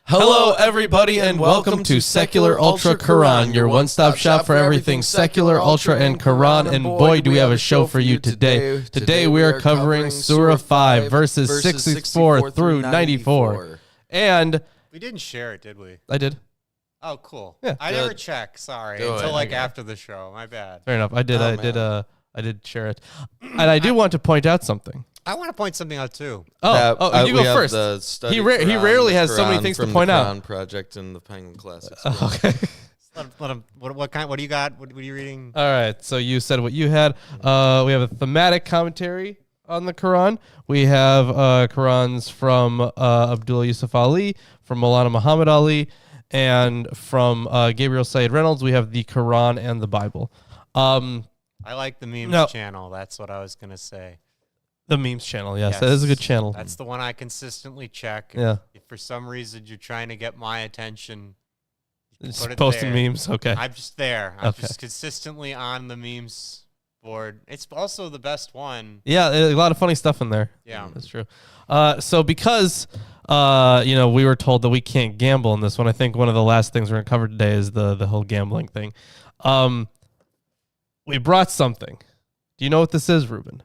Hello, everybody, and welcome to Secular Ultra Quran, your one-stop shop for everything secular, ultra, and Quran. And boy, do we have a show for you today. Today we are covering Surah 5, verses 664 through 94. And we didn't share it, did we? I did. Oh, cool. Yeah. I never check. Sorry, until like after the show. My bad. Fair enough. I did share it, and I do want to point out something. I want to point something out too. You go first. He rarely has so many things to point out. Project in the Penguin Classics. Okay. Let him. What do you got? What are you reading? All right. So you said what you had. We have a thematic commentary on the Quran. We have Qurans from Abdullah Yusuf Ali, from Maulana Muhammad Ali, and from Gabriel Said Reynolds. We have the Quran and the Bible. I like the memes channel. That's what I was gonna say. The memes channel, yes, that is a good channel. That's the one I consistently check. Yeah. If for some reason you're trying to get my attention, just posting memes. Okay. I'm just there. I'm just consistently on the memes board. It's also the best one. Yeah, a lot of funny stuff in there. Yeah, that's true. So because we were told that we can't gamble in this one, I think one of the last things we're gonna cover today is the whole gambling thing. We brought something. Do you know what this is, Ruben?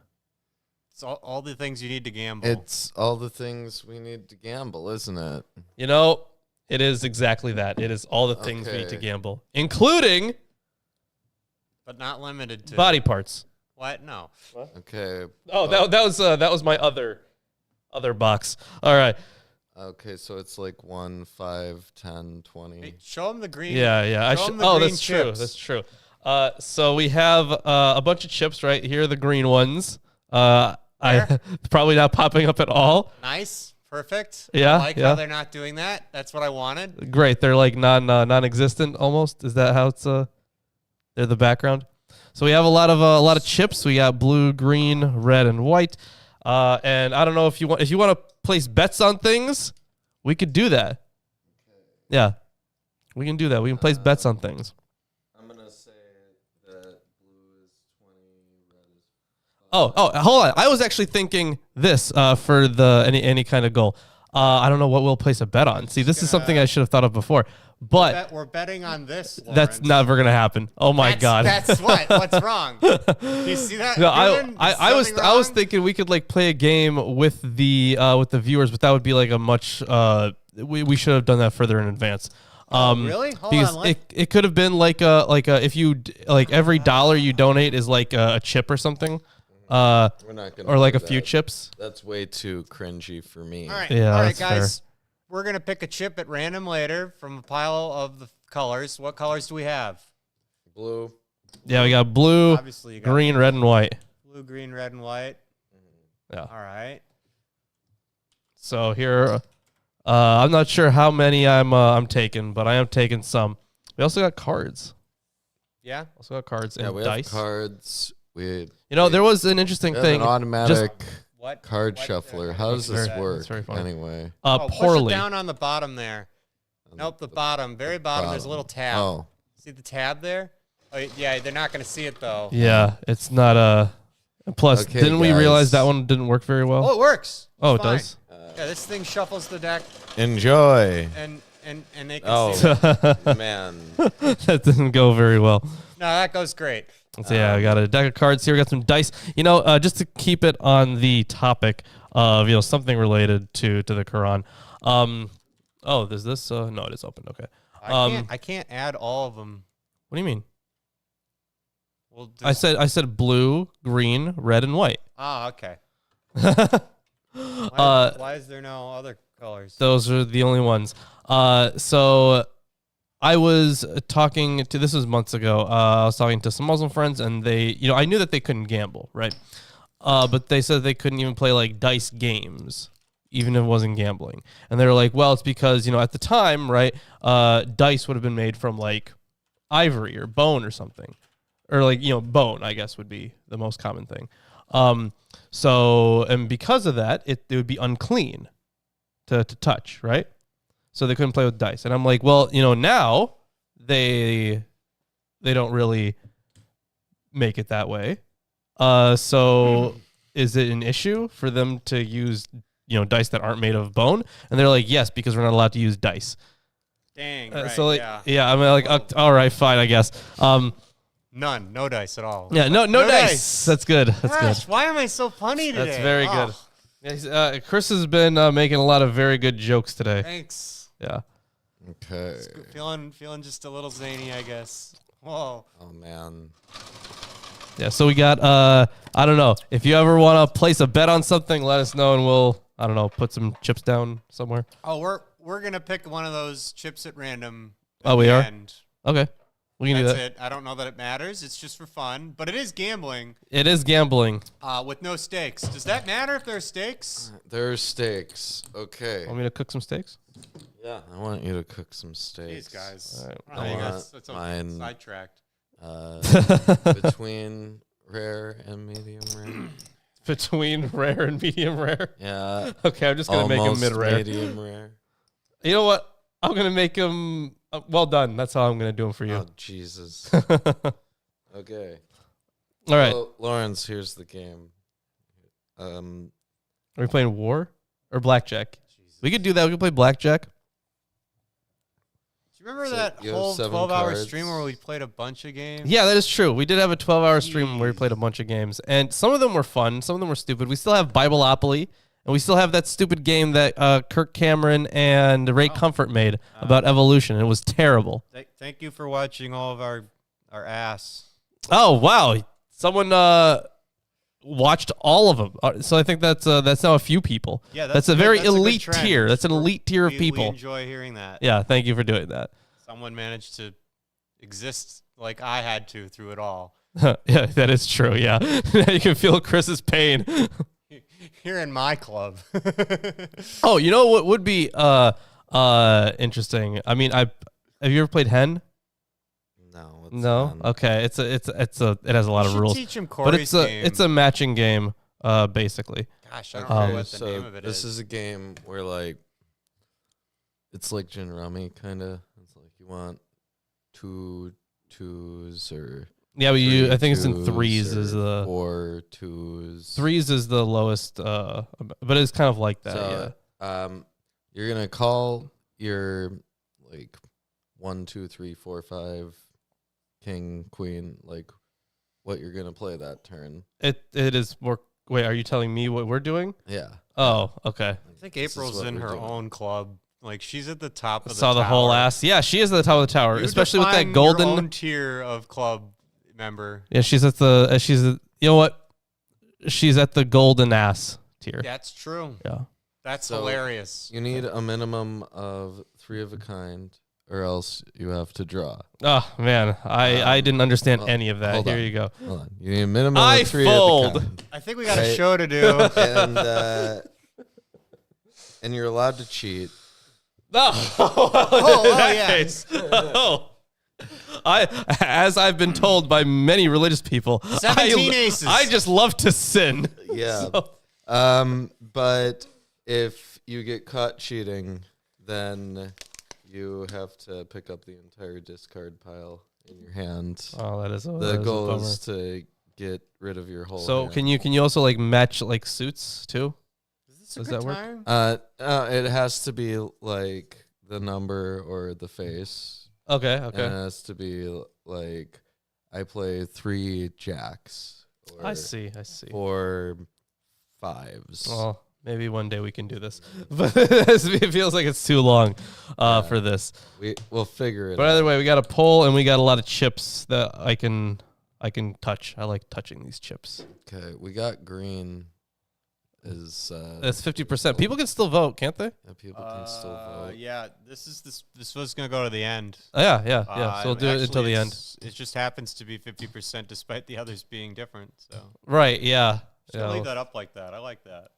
It's all the things you need to gamble. It's all the things we need to gamble, isn't it? You know, it is exactly that. It is all the things we need to gamble, including, but not limited to, body parts. What? No. What? Okay. Oh, that was my other box. All right. Okay, so it's like 1, 5, 10, 20. Hey, show them the green. Yeah. That's true. That's true. So we have a bunch of chips right here, the green ones. I probably not popping up at all. Nice, perfect. Yeah, I like how they're not doing that. That's what I wanted. Great, they're like non-existent almost. Is that how it's? They're the background. So we have a lot of chips. We got blue, green, red, and white. And I don't know if you want to place bets on things, we could do that. Yeah, we can do that. We can place bets on things. Oh, hold on. I was actually thinking this for any kind of goal. I don't know what we'll place a bet on. See, this is something I should have thought of before. But we're betting on this, Lawrence. That's never gonna happen. Oh my God. That's what? What's wrong? Do you see that? No, I was thinking we could like play a game with the viewers, but that would be like a much we should have done that further in advance. Really? Hold on. It could have been like if you like every dollar you donate is like a chip or something. We're not gonna or like a few chips. That's way too cringy for me. All right, yeah, all right, guys. Fair. We're gonna pick a chip at random later from a pile of the colors. What colors do we have? Blue. Yeah, we got blue, obviously you got green, red, and white. Blue, green, red, and white. Yeah. All right. So here, I'm not sure how many I'm taking, but I am taking some. We also got cards. Yeah. Also got cards and we dice. Have cards. There was an interesting thing. An automatic card shuffler. How does this work? Anyway. Poorly. Push it down on the bottom there. Nope, the bottom, very bottom. There's a little tab. Oh. See the tab there? Oh, yeah, they're not going to see it though. Yeah, it's not a. Plus, didn't we realize that one didn't work very well? Oh, it works. Oh, it does. Yeah, this thing shuffles the deck. Enjoy. And they can see it. Man. That didn't go very well. No, that goes great. So yeah, we got a deck of cards here. We got some dice. Just to keep it on the topic of something related to the Quran. There's this. No, it is open. Okay. I can't add all of them. What do you mean? Well, I said blue, green, red, and white. Oh, okay. Why is there no other colors? Those are the only ones. So I was talking to, this was months ago, I was talking to some Muslim friends, and they, I knew that they couldn't gamble, right? But they said they couldn't even play like dice games, even if it wasn't gambling. And they were like, well, it's because, at the time, right, dice would have been made from like ivory or bone or something. Or like, bone, I guess, would be the most common thing. And because of that, it would be unclean to touch, right? So they couldn't play with dice. And I'm like, well, now they don't really make it that way. So is it an issue for them to use dice that aren't made of bone? And they're like, yes, because we're not allowed to use dice. Dang. Right, so like, yeah. I'm like, all right, fine, I guess. None, no dice at all. Yeah, no dice. That's good. That's Gosh, good. why am I so punny today? That's very good. Yeah, Chris has been making a lot of very good jokes today. Thanks. Yeah. Okay. Feeling just a little zany, I guess. Whoa. Oh man. Yeah. So we got. I don't know. If you ever want to place a bet on something, let us know, and we'll. I don't know. Put some chips down somewhere. Oh, we're gonna pick one of those chips at random. Oh, we are. End. Okay. We can do that. That's it. I don't know that it matters. It's just for fun, but it is gambling. It is gambling. With no stakes. Does that matter if there are stakes? There are steaks. Okay. Want me to cook some steaks? Yeah, I want you to cook some steaks. These guys. All right. I want That's mine sidetracked. between rare and medium rare. Between rare and medium rare. Yeah. Okay, I'm just gonna make them mid-rare. Medium rare. You know what? I'm gonna make them well done. That's how I'm gonna do them for you. Oh Jesus. Okay. All right. Well, Lawrence, here's the game. Are we playing war or blackjack? Jesus. We could do that. We could play blackjack. Do you remember that whole 12-hour stream where we played a bunch of games? Yeah, that is true. We did have a 12-hour stream where we played a bunch of games, and some of them were fun. Some of them were stupid. We still have Bibleopoly, and we still have that stupid game that Kirk Cameron and Ray Comfort made about evolution. It was terrible. Thank you for watching all of our ass. Oh wow! Someone watched all of them. So I think that's now a few people. Yeah, that's a very elite tier. That's an elite tier of people. We enjoy hearing that. Yeah, thank you for doing that. Someone managed to exist like I had to through it all. Yeah, that is true. Yeah, you can feel Chris's pain. Here in my club. Oh, you know what would be interesting? I mean, have you ever played Hen? No. Hen? Okay. It has a lot of rules. Teach him but Corey's game. it's a matching game, basically. Gosh, I don't know what the name of it this is a game where like it's like gin rummy kind of. It's like you want 2 twos or yeah, but I think it's in threes is the 4 twos. Threes is the lowest, but it's kind of like that. So, yeah. You're gonna call your like 1, 2, 3, 4, 5, king, queen, like what you're gonna play that turn. It is more. Wait, are you telling me what we're doing? Yeah. Oh, okay. I think April's in her own club. Like she's at the top of the tower. Saw the whole ass. Yeah, she is at the top of the tower, especially with that golden your own tier of club member. Yeah, she's at the. You know what? She's at the golden ass tier. That's true. Yeah. That's hilarious. You need a minimum of 3 of a kind, or else you have to draw. Oh man, I didn't understand any of that. Here you go. Hold on. You need a minimum of 3 of a kind. I think we got a show to do. And you're allowed to cheat. Yeah. As I've been told by many religious people, 17 aces. I just love to sin. Yeah. So. But if you get caught cheating, then you have to pick up the entire discard pile in your hand. Oh, that is the goal is to get rid of your whole. So hand. can you also like match like suits too? Does that work? It has to be like the number or the face. Okay. And it has to be like I play 3 jacks. Or I see. 4 5s. Well, maybe one day we can do this, but it feels like it's too long for this. We'll figure it. But either way, we got a poll and we got a lot of chips that I can touch. I like touching these chips. Okay, we got green. That's 50%. People can still vote, can't they? Yeah, people can still vote. Yeah, this was gonna go to the end. Yeah. So we'll do it until the end. It just happens to be 50%, despite the others being different. So right, yeah. Just leave that up like that. I like that.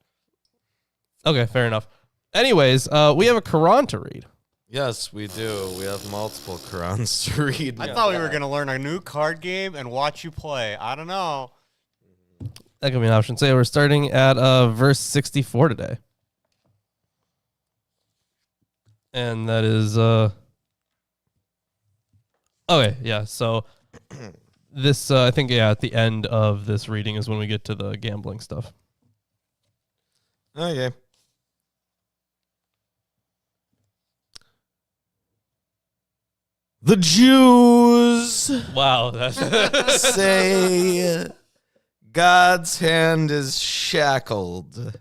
Okay, fair enough. Anyways, we have a Quran to read. Yes, we do. We have multiple Qurans to read. I thought we were gonna learn a new card game and watch you play. I don't know. That could be an option. So we're starting at verse 64 today. And that is okay, yeah. So this I think at the end of this reading is when we get to the gambling stuff. Okay. The Jews Wow. That's say God's hand is shackled.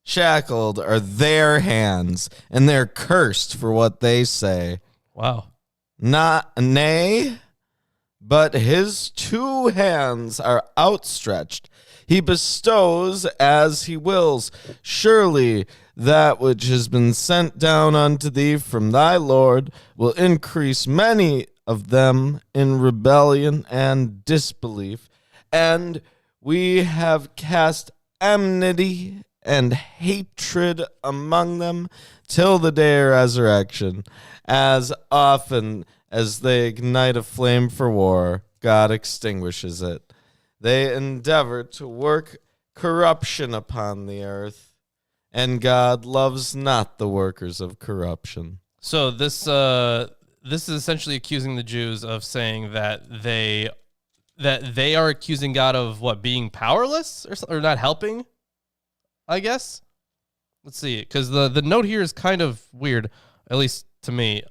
Shackled are their hands, and they're cursed for what they say. wow. Not nay, but his two hands are outstretched. He bestows as he wills. Surely that which has been sent down unto thee from thy Lord will increase many of them in rebellion and disbelief. And we have cast enmity and hatred among them till the day of resurrection. As often as they ignite a flame for war, God extinguishes it. They endeavor to work corruption upon the earth, and God loves not the workers of corruption. So this is essentially accusing the Jews of saying that they are accusing God of what, being powerless or not helping, I guess. Let's see, because the note here is kind of weird, at least to me.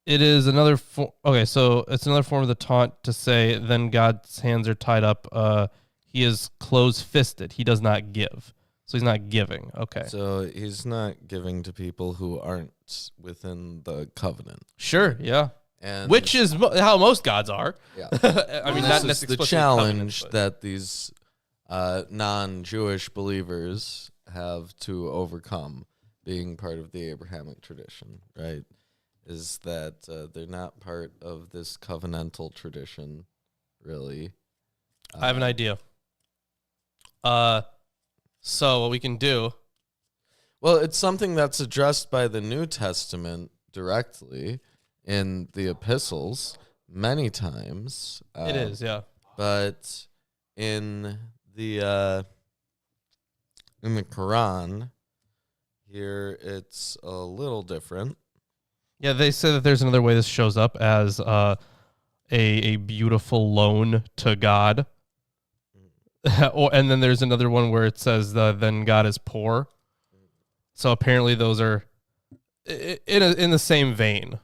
It is another so it's another form of the taunt to say then God's hands are tied up. He is close-fisted. He does not give. So he's not giving. Okay. So he's not giving to people who aren't within the covenant. Sure, yeah. And Which is how most gods are. yeah. I mean, not This is necessarily the challenge that these non-Jewish believers have to overcome being part of the Abrahamic tradition, right? Is that they're not part of this covenantal tradition, really. I have an idea. So what we can do. Well, it's something that's addressed by the New Testament directly in the epistles many times. It is, yeah. But in the Quran, here it's a little different. Yeah, they say that there's another way this shows up as a beautiful loan to God. And then there's another one where it says then God is poor. So apparently those are in the same vein.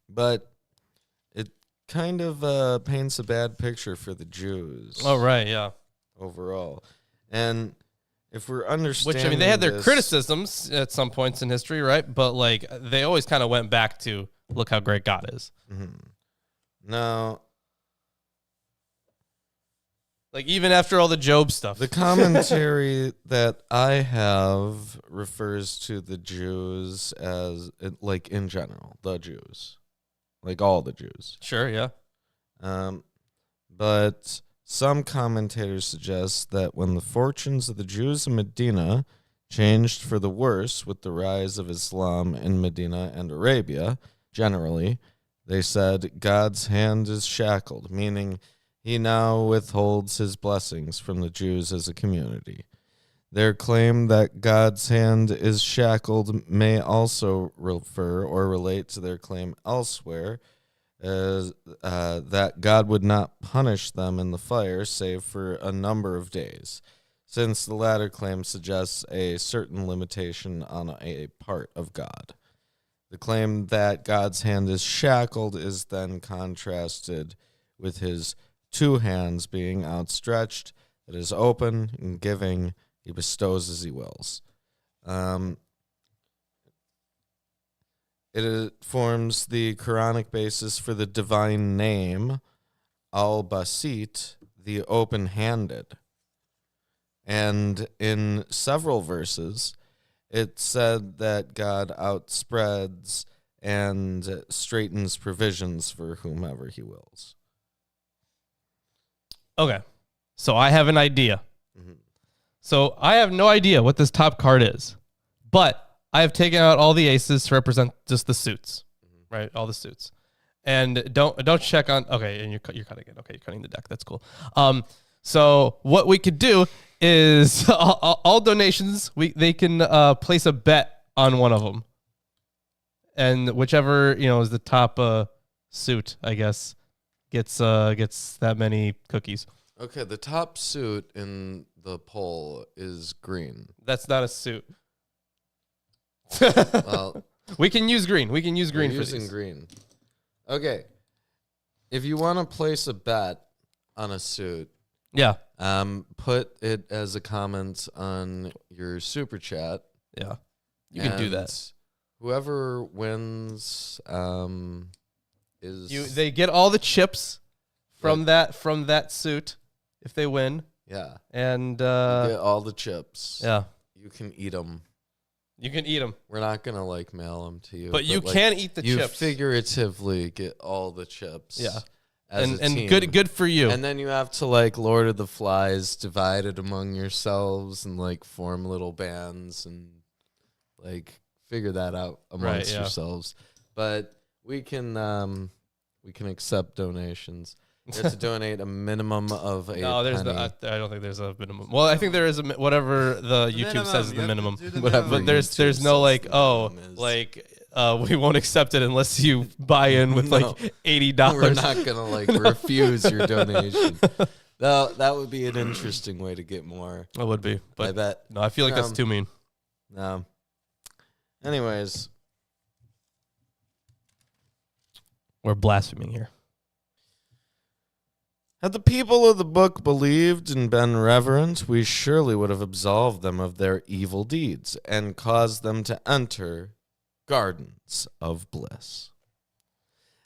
But it kind of paints a bad picture for the Jews. Oh, right, yeah. Overall. And if we're understanding Which, I mean, they had their this- criticisms at some points in history, right? But, like, they always kind of went back to, look how great God is. Now, Like, even after all the Job stuff. the commentary that I have refers to the Jews as, like, in general, the Jews. Like, all the Jews. Sure, yeah. But some commentators suggest that when the fortunes of the Jews in Medina changed for the worse with the rise of Islam in Medina and Arabia, generally, they said God's hand is shackled, meaning he now withholds his blessings from the Jews as a community. Their claim that God's hand is shackled may also refer or relate to their claim elsewhere as that God would not punish them in the fire save for a number of days, since the latter claim suggests a certain limitation on a part of God. The claim that God's hand is shackled is then contrasted with his two hands being outstretched, that is open and giving, he bestows as he wills. It forms the Quranic basis for the divine name, Al-Basit, the open-handed. And in several verses, it said that God outspreads and straightens provisions for whomever he wills. Okay. So I have an idea. So I have no idea what this top card is, but I have taken out all the aces to represent just the suits, right? All the suits, and don't check on. Okay, and you're cutting it. Okay, you're cutting the deck. That's cool. So what we could do is all donations. They can place a bet on one of them, and whichever is the top suit, I guess, gets that many cookies. Okay, the top suit in the pole is green. That's not a suit. Well, We can use green. We can use green we're for using these. green. Okay. If you want to place a bet on a suit, Yeah. put it as a comment on your super chat. Yeah. You can do that. and Whoever wins is They get all the chips from that suit if they win. yeah. And You get all the chips. yeah. You can eat them. You can eat them. We're not gonna mail them to you, But you like, can eat the you chips. figuratively get all the chips. Yeah. as a And team. good for you. And then you have to Lord of the Flies, divide it among yourselves and form little bands and figure that out amongst yourselves. But we can accept donations. You have to donate a minimum of a No, there's penny. I don't think there's a minimum. Well, I think there is whatever the YouTube minimum. says is You the have to minimum. do the Whatever. minimum. But there's YouTube no says the minimum is. we won't accept it unless you buy in with No. $80. We're not gonna refuse your donation. That would be an interesting way to get more. It would be, I but bet. no, I feel like that's too mean. No. Anyways, We're blaspheming here. had the people of the book believed and been reverent, we surely would have absolved them of their evil deeds and caused them to enter gardens of bliss.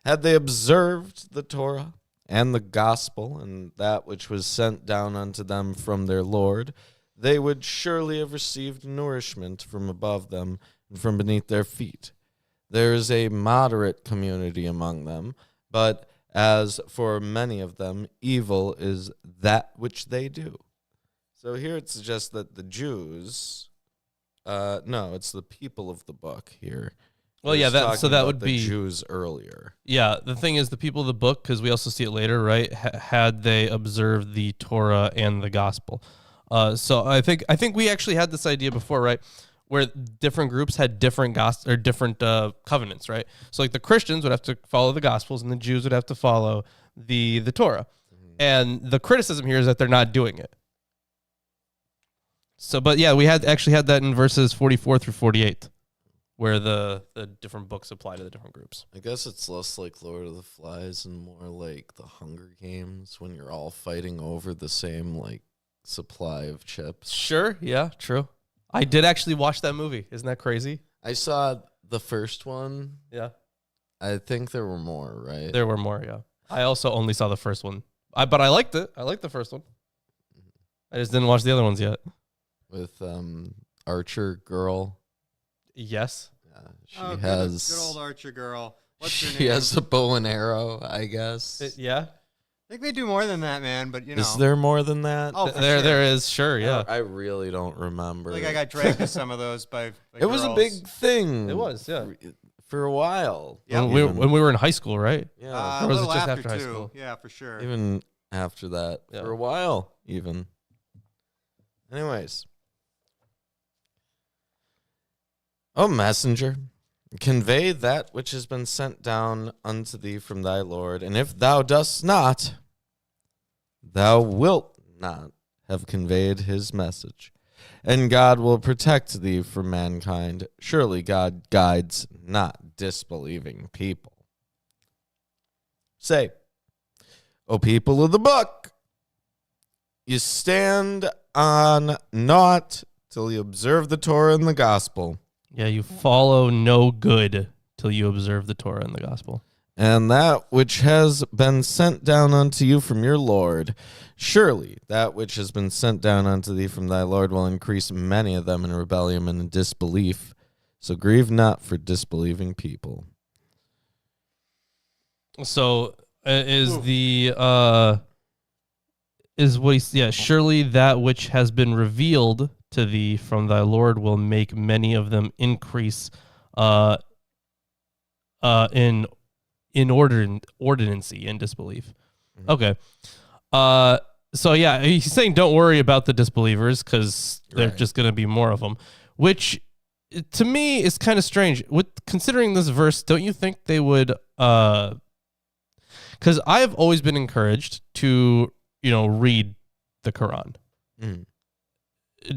Had they observed the Torah and the gospel and that which was sent down unto them from their Lord, they would surely have received nourishment from above them and from beneath their feet. There is a moderate community among them, but as for many of them, evil is that which they do. So here it suggests that the Jews, no, it's the people of the book here. Well, It yeah, was that talking so that about would the be Jews earlier. Yeah, the thing is, the people of the book, because we also see it later, right? Had they observed the Torah and the gospel, so I think we actually had this idea before, right? Where different groups had different gospel or different covenants, right? So like the Christians would have to follow the gospels, and the Jews would have to follow the Torah. And the criticism here is that they're not doing it. So, but yeah, we had that in verses 44 through 48. Where the different books apply to the different groups. I guess it's less like Lord of the Flies and more like the Hunger Games when you're all fighting over the same supply of chips. Sure, yeah, true. I did actually watch that movie. Isn't that crazy? I saw the first one. Yeah. I think there were more, right? There were more, yeah. I also only saw the first one. But I liked it. I liked the first one. I just didn't watch the other ones yet. With Archer Girl. Yes. Yeah, she Oh, has good old Archer girl. What's her she name? has a bow and arrow, I guess. Yeah. I think they do more than that, man. But you know, Is there more than that? Oh, for There sure. there is, sure, yeah. I really don't remember. I got dragged to some of those by It was a girls. big thing. It was, yeah. For a while. Yeah. When we were in high school, right? Yeah. A Or was it little just after, after high too. school? Yeah, for sure. Even after that. Yeah. For a while, even. Anyways. O messenger, convey that which has been sent down unto thee from thy Lord, and if thou dost not, thou wilt not have conveyed his message, and God will protect thee from mankind. Surely God guides not disbelieving people. Say, O people of the book, you stand on naught till you observe the Torah and the gospel. Yeah, you follow no good till you observe the Torah and the gospel. And that which has been sent down unto you from your Lord, surely that which has been sent down unto thee from thy Lord will increase many of them in rebellion and in disbelief. So grieve not for disbelieving people. So is surely that which has been revealed to thee from thy Lord will make many of them increase in ordinancy and disbelief. Mm-hmm. Okay. So yeah, he's saying don't worry about the disbelievers because there's Right. just going to be more of them, which to me is kind of strange. With considering this verse, don't you think they would? Because I've always been encouraged to read the Quran. Mm.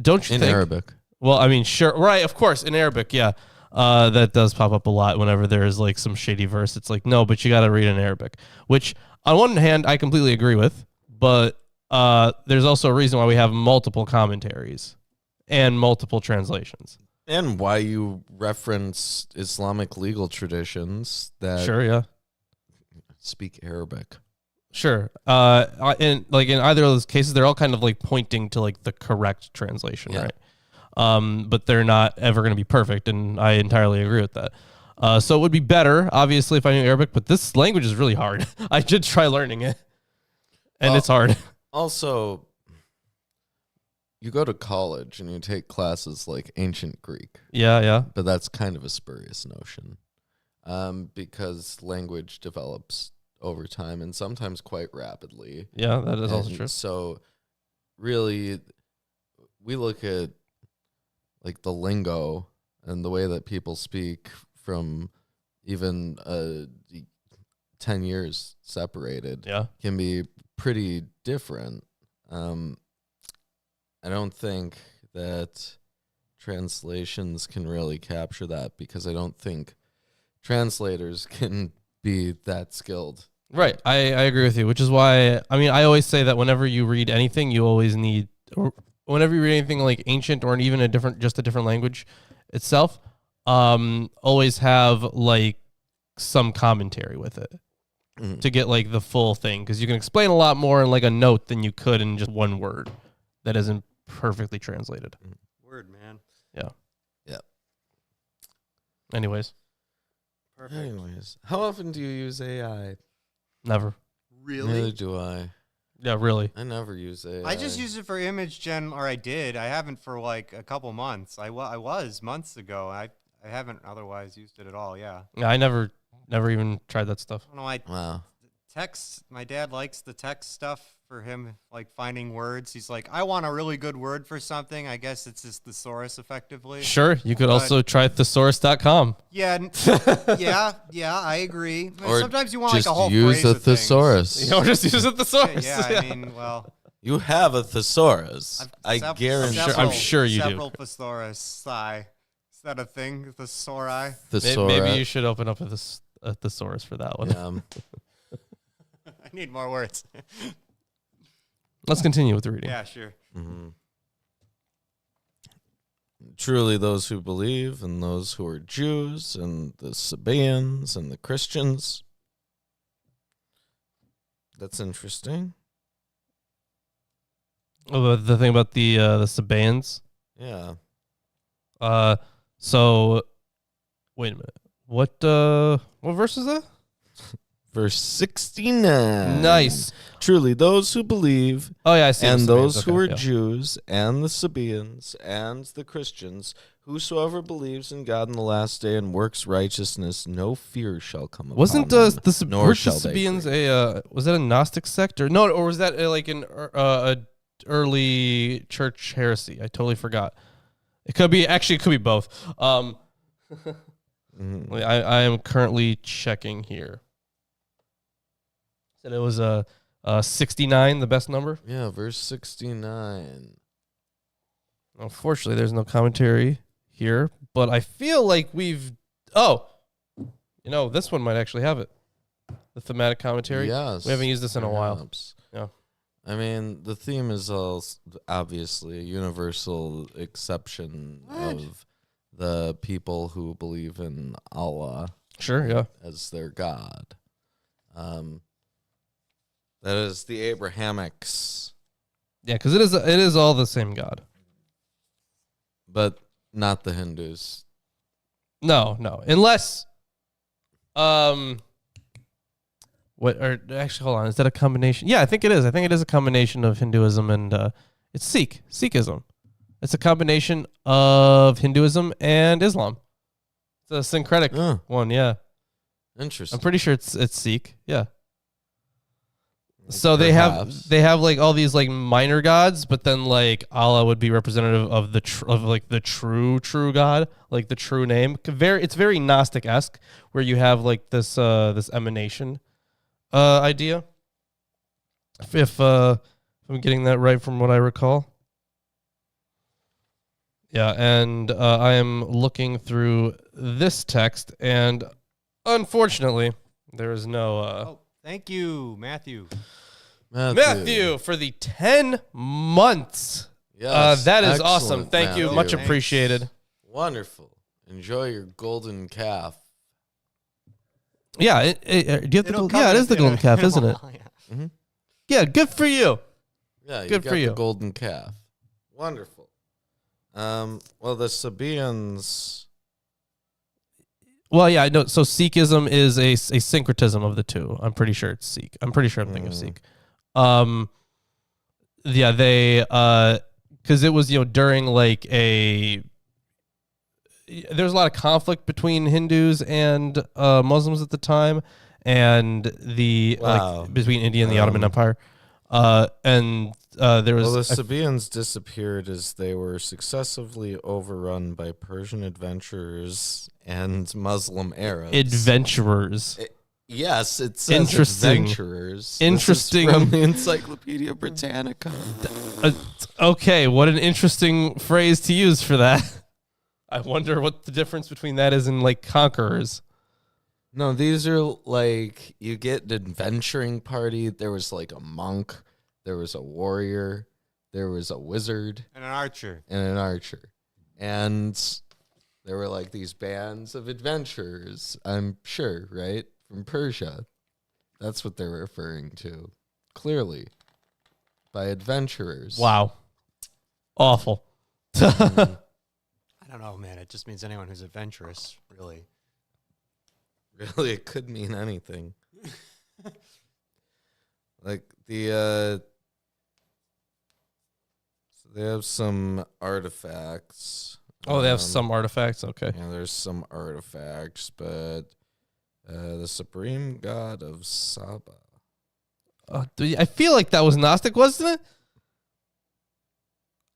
don't you In think? Arabic. Well, I mean, sure, right? Of course, in Arabic, yeah. That does pop up a lot whenever there is like some shady verse. It's like, no, but you got to read in Arabic, which on one hand I completely agree with, but there's also a reason why we have multiple commentaries and multiple translations. And why you reference Islamic legal traditions that Sure, yeah. speak Arabic. Sure. In either of those cases, they're all kind of like pointing to like the correct translation, Yeah. right? But they're not ever going to be perfect, and I entirely agree with that. So it would be better, obviously, if I knew Arabic, but this language is really hard. I did try learning it, and it's hard. Also, you go to college and you take classes like ancient Greek, Yeah. but that's kind of a spurious notion because language develops over time and sometimes quite rapidly. Yeah, that is also And true. So really, we look at like the lingo and the way that people speak from even 10 years separated Yeah. can be pretty different. I don't think that translations can really capture that because I don't think translators can be that skilled. Right. I agree with you, which is why, I mean, I always say that whenever you read anything, you always need, or whenever you read anything like ancient or even just a different language itself, always have like some commentary with it to get like the full thing. Because you can explain a lot more in like a note than you could in just one word that isn't perfectly translated. Word, man. Yeah. Yeah. Anyways, Perfect. Anyways, how often do you use AI? never. Neither do I. Yeah, really. I never use AI. I just use it for image gen, or I did. I haven't for like a couple months. I was months ago. I haven't otherwise used it at all. Yeah. Yeah, I never even tried that stuff. I don't know. I Wow. text. My dad likes the text stuff for him, like finding words. He's like, I want a really good word for something. I guess it's just thesaurus, effectively. Sure, you could also try thesaurus.com. Yeah, yeah, I agree. Or sometimes you want like just a whole use phrase a of things. thesaurus. You know, just use a thesaurus. Yeah, I mean, well, You have a thesaurus. I I've guarantee. I'm sure you do. several thesaurus. Is that a thing? Thesauri? Maybe you should open up a thesaurus for that one. Yeah. I need more words. Let's continue with the reading. Yeah, sure. Mhm. Truly, those who believe and those who are Jews and the Sabaeans and the Christians. That's interesting. Oh, the thing about the Sabaeans. Yeah. So wait a minute. What verse is that? Verse 69. Nice. Truly, those who believe Oh yeah, I see. and the those Sabaeans. who Okay, are yeah. Jews and the Sabaeans and the Christians, whosoever believes in God in the last day and works righteousness, no fear shall come upon Wasn't them, the nor weren't shall the they Sabaeans grieve. was that a Gnostic sect or no, or was that like an a early church heresy? I totally forgot. It could be both. Mhm. I am currently checking here. Said it was 69, the best number. Yeah, verse 69. Unfortunately, there's no commentary here, but I feel like we've. Oh, this one might actually have it. The thematic commentary. Yes. We haven't used this in a while. perhaps. Yeah. I mean, the theme is obviously a universal exception of the people who believe in Allah Sure. Yeah. as their God. That is the Abrahamics, Yeah, because it is all the same God. but not the Hindus. No, unless, what? Or actually, hold on. Is that a combination? Yeah, I think it is. I think it is a combination of Hinduism and it's Sikhism. It's a combination of Hinduism and Islam. It's a syncretic Oh, one. Yeah, interesting. I'm pretty sure it's Sikh. Yeah. So they have like all these like minor gods, but then like Allah would be representative of the true God, like the true name. It's very Gnostic-esque, where you have like this emanation idea. If I'm getting that right from what I recall. Yeah, and I am looking through this text, and unfortunately, there is no Oh, thank you, Matthew. Matthew for the 10 months. Yes, That is awesome. excellent, Thank you. Matthew. Much Thanks. appreciated. Wonderful. Enjoy your golden calf. Yeah, do you have the It'll gold? come Yeah, it in- is the in a- golden calf, in a isn't it? while, yeah. Yeah, good for you. Yeah, you Good got for you. the golden calf. Wonderful. Well, the Sabaeans. Well, yeah, I know. So Sikhism is a syncretism of the two. I'm pretty sure it's Sikh. I'm pretty sure I'm thinking of Sikh. Yeah, they because it was during like there's a lot of conflict between Hindus and Muslims at the time, and Wow. between India and the Ottoman Empire, and there was Well, the Sabaeans disappeared as they were successively overrun by Persian adventurers and Muslim Arabs. adventurers. Yes, it says Interesting. adventurers. Interesting. This is from the Encyclopedia Britannica. Okay, what an interesting phrase to use for that. I wonder what the difference between that is and like conquerors. No, these are like you get an adventuring party. There was like a monk, there was a warrior, there was a wizard, And an archer. and an archer. And there were like these bands of adventurers, I'm sure, right? From Persia. That's what they're referring to. Clearly. By adventurers. Wow, awful. Mm, I don't know, man. It just means anyone who's adventurous, really. really, it could mean anything. Like so they have some artifacts. Oh, they have some artifacts. Okay. Yeah, there's some artifacts, but the supreme god of Saba. I feel like that was Gnostic, wasn't it?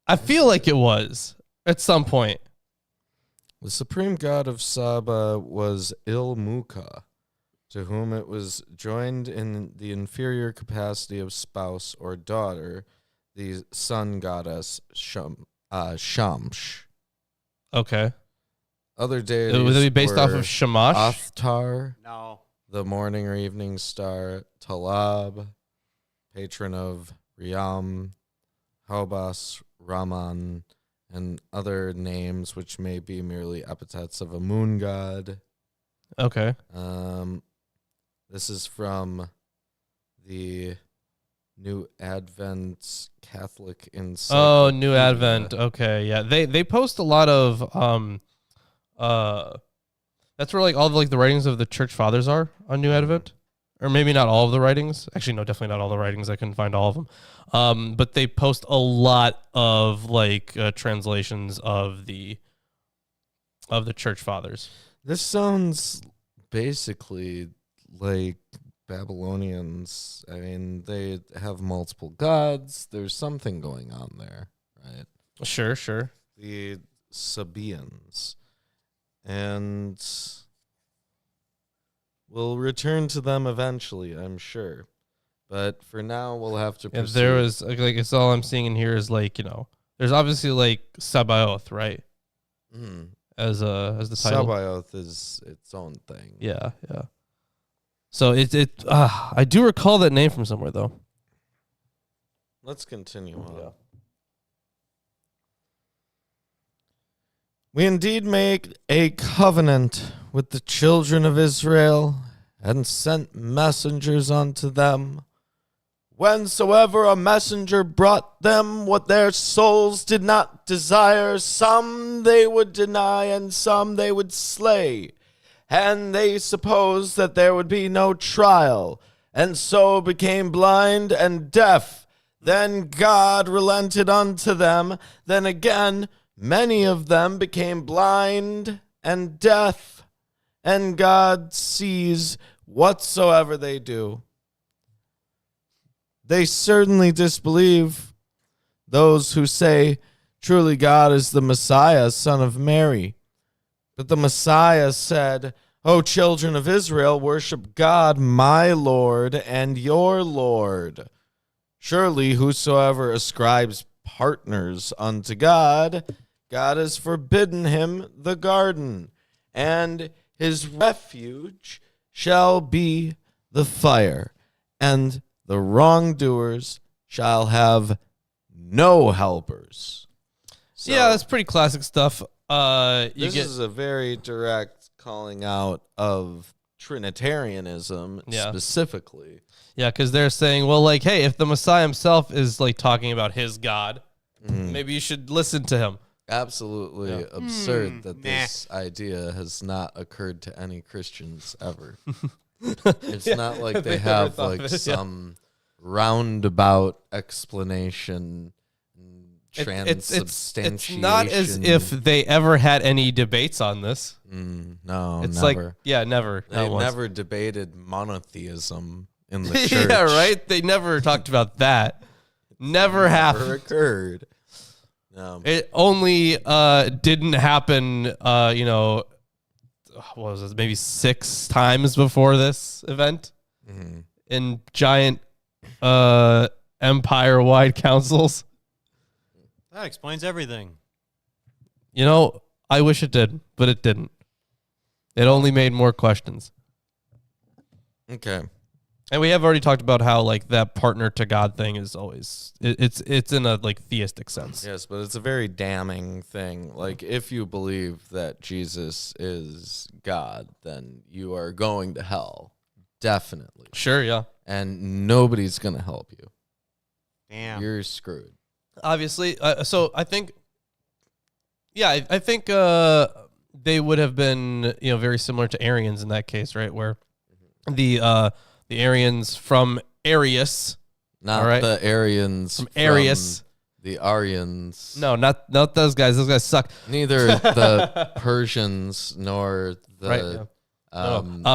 I feel like it was at some point. The supreme god of Saba was Ilmuka, to whom it was joined in the inferior capacity of spouse or daughter, the sun goddess Shamsh. Okay. Other deities Would it be based off were of Shamash? Athtar, No. the morning or evening star, Talab, patron of Riam, Haubas, Raman, and other names which may be merely epithets of a moon god. Okay. This is from the New Advent Catholic Encyclopedia. Oh, New Advent. Okay, yeah. They post a lot of that's where like all the writings of the church fathers are on New Advent. Or maybe not all of the writings. Actually, no, definitely not all the writings. I couldn't find all of them. But they post a lot of translations of the church fathers. This sounds basically like Babylonians. I mean, they have multiple gods. There's something going on there, right? Sure. The Sabaeans. And we'll return to them eventually, I'm sure. But for now, we'll have to Yeah, proceed. there was it's all I'm seeing in here is there's obviously Sabaoth, right? As the title. Sabaoth is its own thing. Yeah. So I do recall that name from somewhere though. Let's continue on. Yeah. We indeed make a covenant with the children of Israel and sent messengers unto them. Whensoever a messenger brought them what their souls did not desire, some they would deny and some they would slay. And they supposed that there would be no trial, and so became blind and deaf. Then God relented unto them. Then again, many of them became blind and deaf, and God sees whatsoever they do. They certainly disbelieve those who say, truly God is the Messiah, son of Mary. But the Messiah said, O children of Israel, worship God, my Lord and your Lord. Surely whosoever ascribes partners unto God God has forbidden him the garden, and his refuge shall be the fire, and the wrongdoers shall have no helpers. So Yeah, that's pretty classic stuff. this is a very direct calling out of Trinitarianism specifically. Yeah, because they're saying, well, like, hey, if the Messiah himself is like talking about his God, maybe you should listen to him. Absolutely absurd that this idea has not occurred to any Christians ever. It's not like they They never have thought of like it, yeah. some roundabout explanation, transubstantiation. It's not as if they ever had any debates on this. No, It's never. like, yeah, never. They not once. never debated monotheism in the church. Yeah, right? They never talked about that. Never Never happened. occurred. No. It only didn't happen, what was it, maybe 6 times before this event in giant empire-wide councils. That explains everything. I wish it did, but it didn't. It only made more questions. Okay. And we have already talked about how like that partner to God thing is always it's in a like theistic sense. Yes, but it's a very damning thing. Like, if you believe that Jesus is God, then you are going to hell. Definitely. Sure, yeah. And nobody's going to help you. Damn. You're screwed. Obviously, so I think, yeah, I think they would have been very similar to Arians in that case, right? Where the Arians from Arius, Not all right? the Aryans. From Arius. The Aryans. No, not those guys. Those guys suck. Neither the Persians nor the Right,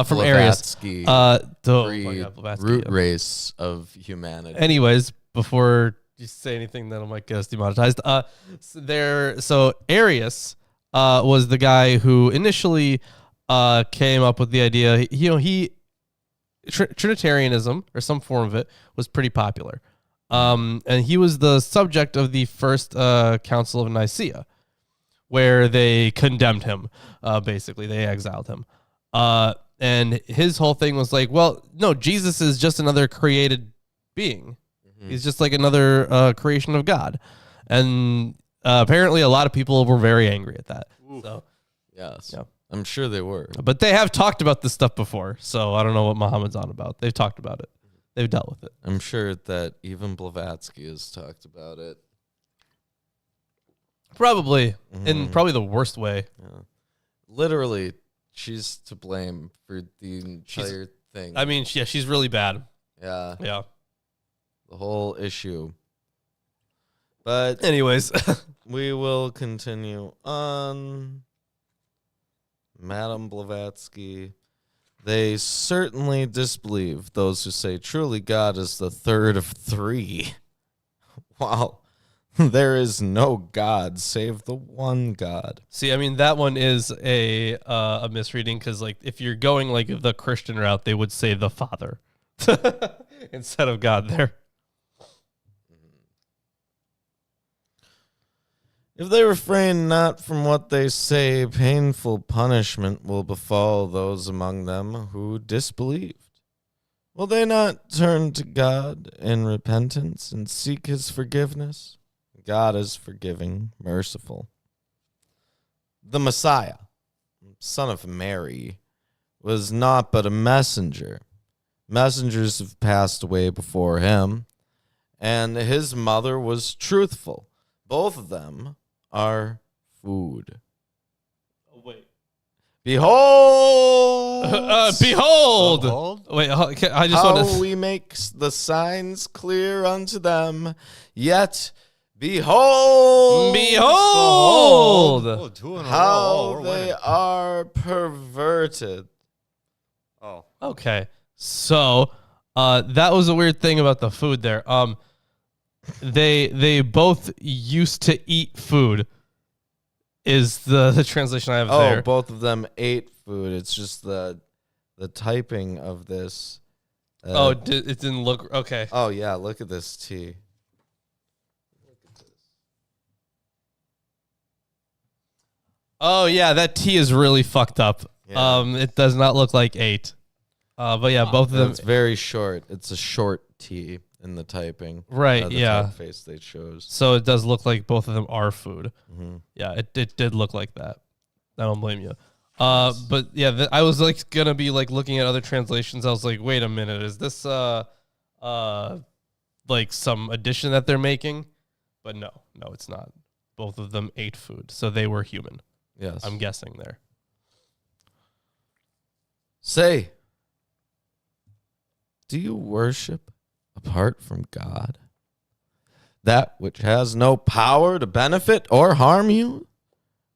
from Arius. Blavatsky Blavatsky, root yeah. race of humanity. Anyways, before you say anything that might get us demonetized, so Arius was the guy who initially came up with the idea. Trinitarianism or some form of it was pretty popular, and he was the subject of the first Council of Nicaea, where they condemned him. Basically, they exiled him. And his whole thing was like, well, no, Jesus is just another created being. He's just like another creation of God. And apparently a lot of people were very angry at that. So, Yes. yeah. I'm sure they were. But they have talked about this stuff before. So I don't know what Muhammad's on about. They've talked about it. They've dealt with it. I'm sure that even Blavatsky has talked about it. Probably. In probably the worst way. Yeah. Literally, she's to blame for the entire thing. I mean, yeah, she's really bad. Yeah. Yeah. The whole issue. But Anyways. we will continue on. Madame Blavatsky. They certainly disbelieve those who say truly God is the third of three. Wow. There is no God save the one God. See, I mean, that one is a misreading because, like, if you're going like the Christian route, they would say the Father instead of God there. If they refrain not from what they say, painful punishment will befall those among them who disbelieved. Will they not turn to God in repentance and seek his forgiveness? God is forgiving, merciful. The Messiah, son of Mary, was not but a messenger. Messengers have passed away before him, and his mother was truthful. Both of them are food. Oh, wait. Behold! Behold! Behold? Wait, I just how want to. we make the signs clear unto them, yet behold! Behold! Oh, 2 in a row. Oh, How we're they winning. are perverted. Oh. Okay, so that was a weird thing about the food there. They both used to eat food. Is the translation I have Oh, there? both of them ate food. It's just the typing of this. It didn't look okay. Oh yeah, look at this T. Oh yeah, that T is really fucked up. Yeah. It does not look like 8. But yeah, both of them. It's very short. It's a short T in the typing. Right, The yeah. typeface they chose. So it does look like both of them are food. Mm-hmm. Yeah, it did look like that. I don't blame you. But yeah, I was like gonna be like looking at other translations. I was like, wait a minute, is this like some addition that they're making? But no, it's not. Both of them ate food, so they were human. Yes. I'm guessing there. Say, do you worship apart from God? That which has no power to benefit or harm you?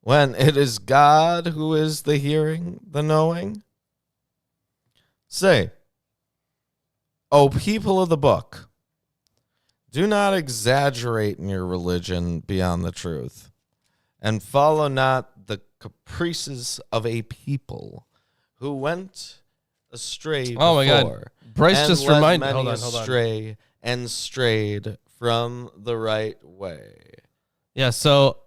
When it is God who is the hearing, the knowing? Say, O people of the book, do not exaggerate in your religion beyond the truth, and follow not the caprices of a people who went astray Oh my God. before, Bryce and just led reminded. many Hold on. astray and strayed from the right way. Yeah. So,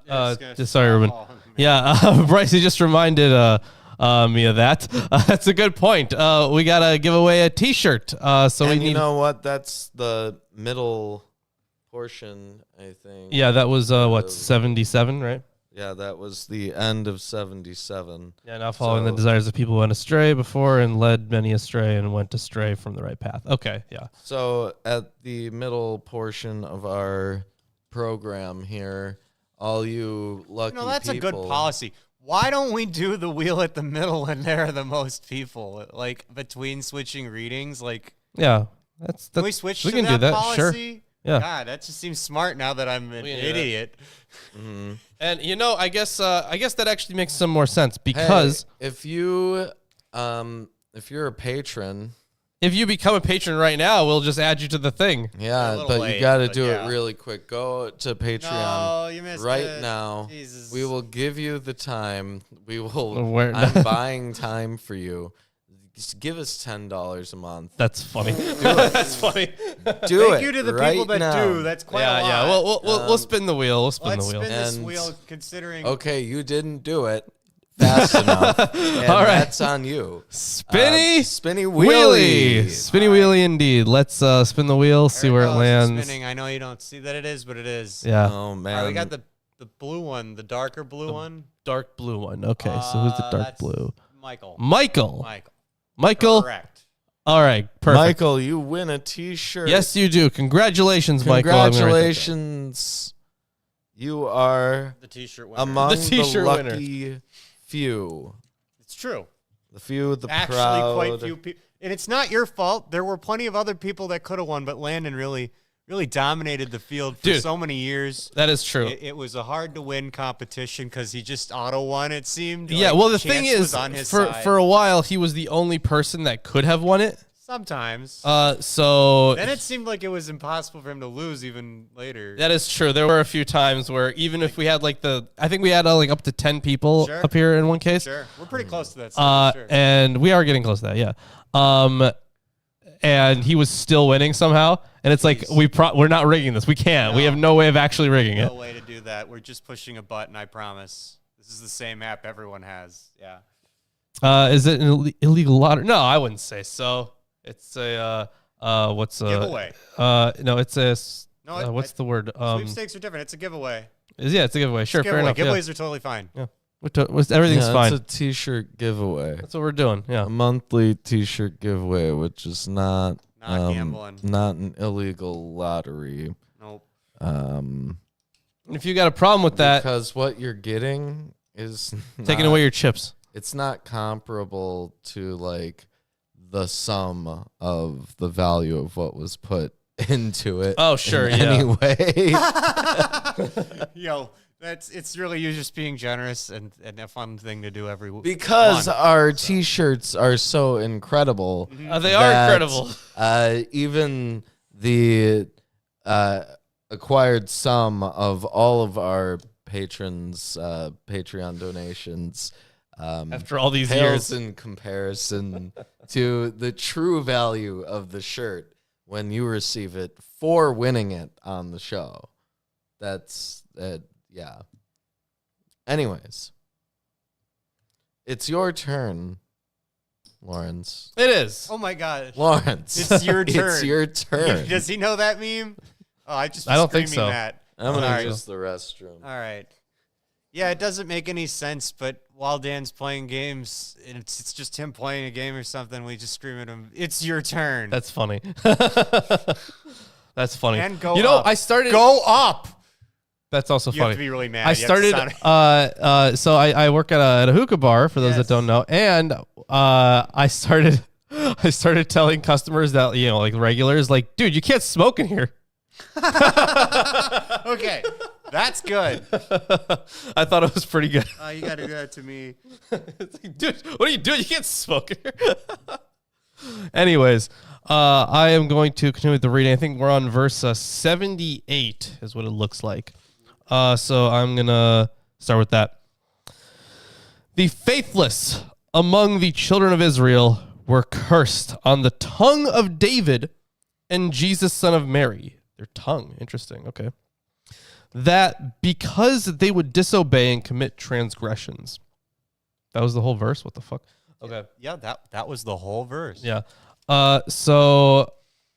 Just sorry, Ruben. Yeah, Bryce, you just reminded me of that. That's a good point. We gotta give away a T-shirt. So And we you need. know what? That's the middle portion, I think. Yeah, that was what Uh, 77, right? Yeah, that was the end of 77. Yeah, now following the So- desires of people who went astray before and led many astray and went astray from the right path. Okay, yeah. So at the middle portion of our program here, all you lucky No, that's people, a good policy. Why don't we do the wheel at the middle when there are the most people? Like between switching readings, like Yeah, that's can we switch we to can that do that. policy? Sure. Yeah. God, that just seems smart now that I'm an We can do that. idiot. And I guess that actually makes some more sense Hey, because if you're a patron, if you become a patron right now, we'll just add you to the thing. yeah, little but late, you got to but do yeah. it really quick. Go to Patreon. No, you missed right it. now. Jesus. We will give you the time. We will. Where- I'm buying time for you. Just give us $10 a month. That's funny. That's funny. Do Thank it you to the right people that now. do. That's quite a lot. Yeah. We'll spin the wheel. We'll spin Let's the wheel. spin this And- wheel considering. Okay, you didn't do it fast enough. And All right. that's on you. Spinny Spinny wheelie. wheelie. Spinny wheelie indeed. Let's spin the wheel, see There where it goes, lands. Spinning. I know you don't see that it is, but it is. Yeah. Oh man. All right, we got the blue one, the darker blue one. Dark blue one. Okay, so who's the dark That's blue? Michael. Michael. Michael. Michael. Correct. All right, perfect. Michael, you win a T-shirt. Yes, you do. Congratulations, Michael. I'm gonna write that down. Congratulations. You are The T-shirt winner. among The the, T-shirt winner. lucky few. It's true. The few, the Actually, proud. quite few people, and it's not your fault. There were plenty of other people that could have won, but Landon really dominated the field for Dude. so many years. That is true. It was a hard to win competition because he just auto won. It seemed. Yeah, Like, well, the chance thing was is, on his for side. a while, he was the only person that could have won it. Sometimes. So Then it seemed like it was impossible for him to lose even later. that is true. There were a few times where even if we had I think we had like up to 10 people Sure. up here in one case. Sure, we're pretty close to that. So sure. And we are getting close to that, yeah. And he was still winning somehow. And it's like we're not rigging this. We can't. We No. have no way of actually rigging it. No way to do that. We're just pushing a button. I promise. This is the same app everyone has. Yeah. Is it an illegal lottery? No, I wouldn't say so. It's a what's a Giveaway. No, it's a No, what's the word? Sweepstakes are different. It's a giveaway. It's a giveaway. Sure, fair Giveaway. enough. Giveaways are totally fine. Yeah. Everything's Yeah, fine. It's a T-shirt giveaway. That's what we're doing. Yeah. A monthly T-shirt giveaway, which is not Not gambling. not an illegal lottery. Nope. If you got a problem with that, Because what you're getting is taking not- away your chips. It's not comparable to like the sum of the value of what was put into it. Oh, sure, in yeah. any way. Yo, it's really you just being generous and a fun thing to do every Because month. our T-shirts are so incredible. They are that, incredible. Even the acquired sum of all of our patrons' Patreon donations After all these pales years. in comparison to the true value of the shirt when you receive it for winning it on the show. That's yeah. Anyways, it's your turn, Lawrence. It is. Oh my god. Lawrence, It's your turn. It's your turn. Does he know that meme? Oh, I just I don't think screaming so. that. I'm gonna Alright. use the restroom. All right. Yeah, it doesn't make any sense, but while Dan's playing games, and it's just him playing a game or something, we just scream at him, "It's your turn." That's funny. That's funny. And go You know, up. I started. Go up. That's also You funny. have to be really mad. I You have to started. sound- So I work at a hookah bar for those Yes. that don't know, and I started telling customers that like regulars, like, dude, you can't smoke in here. Okay, that's good. I thought it was pretty good. You got to do that to me. It's like, dude, what are you doing? You can't smoke in here. Anyways, I am going to continue with the reading. I think we're on verse 78 is what it looks like. So I'm going to start with that. The faithless among the children of Israel were cursed on the tongue of David and Jesus, son of Mary. Their tongue. Interesting. Okay. That because they would disobey and commit transgressions. That was the whole verse? What the fuck? Okay. Yeah, that was the whole verse. Yeah. So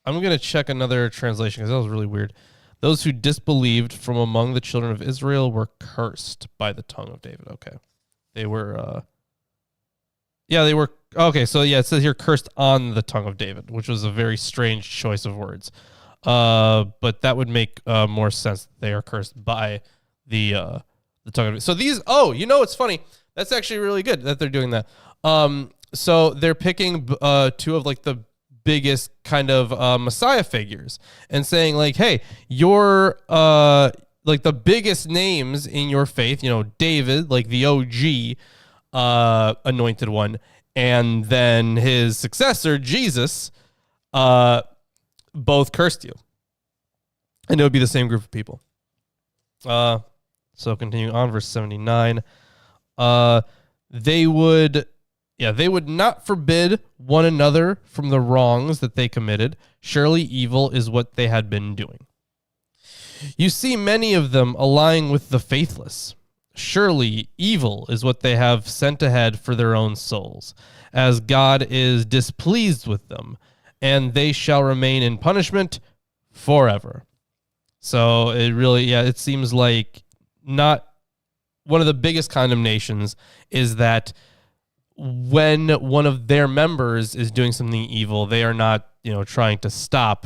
I'm going to check another translation because that was really weird. Those who disbelieved from among the children of Israel were cursed by the tongue of David. Okay. They were, they were, okay. So yeah, it says here cursed on the tongue of David, which was a very strange choice of words. But that would make more sense. They are cursed by the tongue of David. So these, it's funny. That's actually really good that they're doing that. So they're picking two of like the biggest kind of Messiah figures and saying like, hey, you're like the biggest names in your faith, David, like the OG anointed one, and then his successor, Jesus, both cursed you. And it would be the same group of people. So continuing on, verse 79. They would not forbid one another from the wrongs that they committed. Surely evil is what they had been doing. You see many of them allying with the faithless. Surely evil is what they have sent ahead for their own souls, as God is displeased with them, and they shall remain in punishment forever. So it seems like not one of the biggest condemnations is that when one of their members is doing something evil, they are not, trying to stop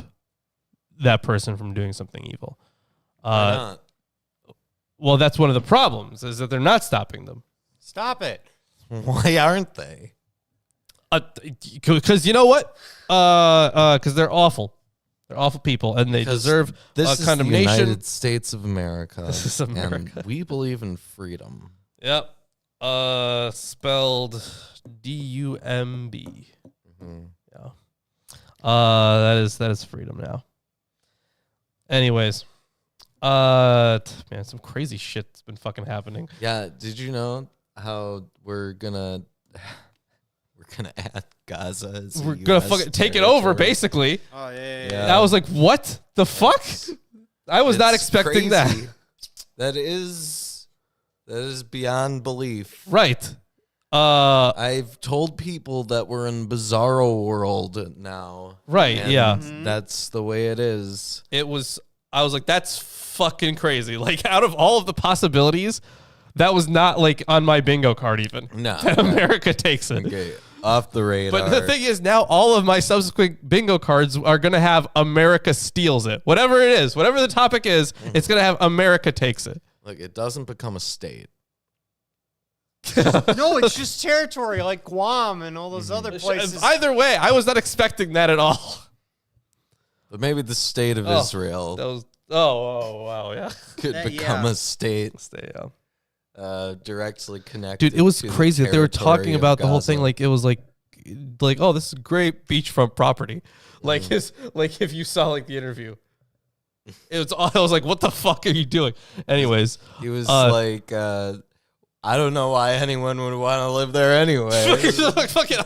that person from doing something evil. Why not? Well, that's one of the problems is that they're not stopping them. Stop it. Why aren't they? Because you know what? Because they're awful. They're awful people, and they deserve This is condemnation. the United States of America. This is America. And we believe in freedom. Yep. Spelled D-U-M-B. Mm-hmm. Yeah. That is freedom now. Anyways, man, some crazy shit's been fucking happening. Yeah, did you know how we're gonna add Gaza as We're gonna US fucking take it over, territory? basically. Oh yeah. Yeah. I was like, what the fuck? I was not It's expecting that. crazy. That is beyond belief. Right. I've told people that we're in bizarro world now. Right, and yeah. That's the way it is. I was like, that's fucking crazy. Like, out of all of the possibilities, that was not like on my bingo card even. No. That America takes it. Okay, off the radar. But the thing is, now all of my subsequent bingo cards are going to have America steals it. Whatever it is, whatever the topic is, it's going to have America takes it. Look, it doesn't become a state. No, it's just territory like Guam and all those other places. Either way, I was not expecting that at all. But maybe the state of Oh, Israel That was, wow, yeah. could Yeah. become a state Stay, directly connected. Dude, it was to the crazy that they were territory talking of about the whole Gaza. thing like it was like, oh, this is great beachfront property. Like if you saw like the interview, I was like, what the fuck are you doing? Anyways, He was like, I don't know why anyone would want to live there anyway. fucking,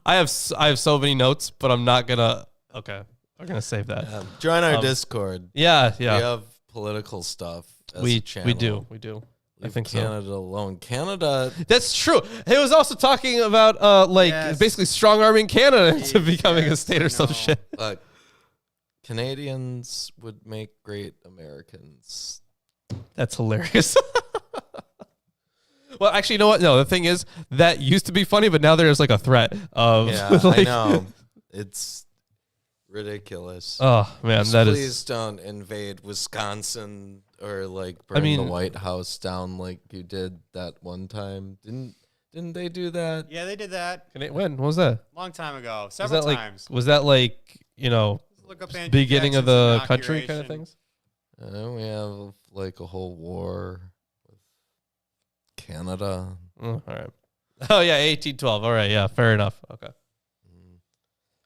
I have so many notes, but I'm not gonna. Okay, I'm gonna save that. Join our Discord. Yeah. We have political stuff. As a channel. we do. Leave think so. Canada alone. Canada. That's true. He was also talking about Yes. basically strong arming Canada into becoming a Yes, state I or some know. shit. Canadians would make great Americans. That's hilarious. Well, actually, you know what? No, the thing is that used to be funny, but now there's like a threat of. Yeah, I like- know. It's ridiculous. Oh man, Just that is. please don't invade Wisconsin or like burn the mean- White House down like you did that one time. Didn't they do that? Yeah, they did that When? What was that? long time ago, Was several that like? times. Was that like Look up Andrew beginning of Jackson's the country kind of inauguration. things? We have like a whole war with Canada. All right. Oh yeah, 1812. All right, yeah, fair enough. Okay.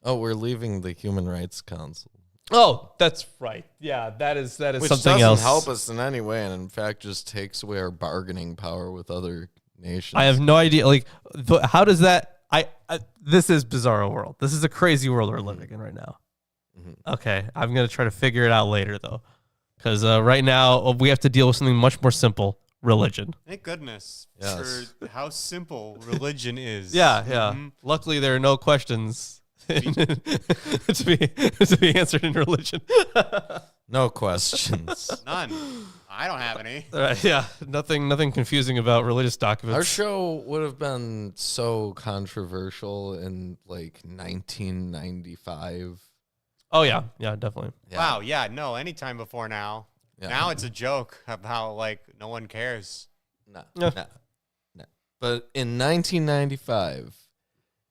Oh, we're leaving the Human Rights Council, Oh, that's right. Yeah, that is which something doesn't else. help us in any way, and in fact just takes away our bargaining power with other nations. I have no idea. Like, how does that? This is bizarro world. This is a crazy world we're living in right now. Mhm. Okay, I'm gonna try to figure it out later though, because right now we have to deal with something much more simple: religion. Thank goodness Yes. for how simple religion is. Yeah. Mhm. Luckily, there are no questions to be answered in religion. No questions. None. I don't have any. All right, yeah, nothing confusing about religious documents. Our show would have been so controversial in like 1995. Oh yeah, definitely. Yeah. Wow. Yeah. No. Anytime before now. Yeah. Now it's a joke about like no one cares. No, Yeah. no. But in 1995,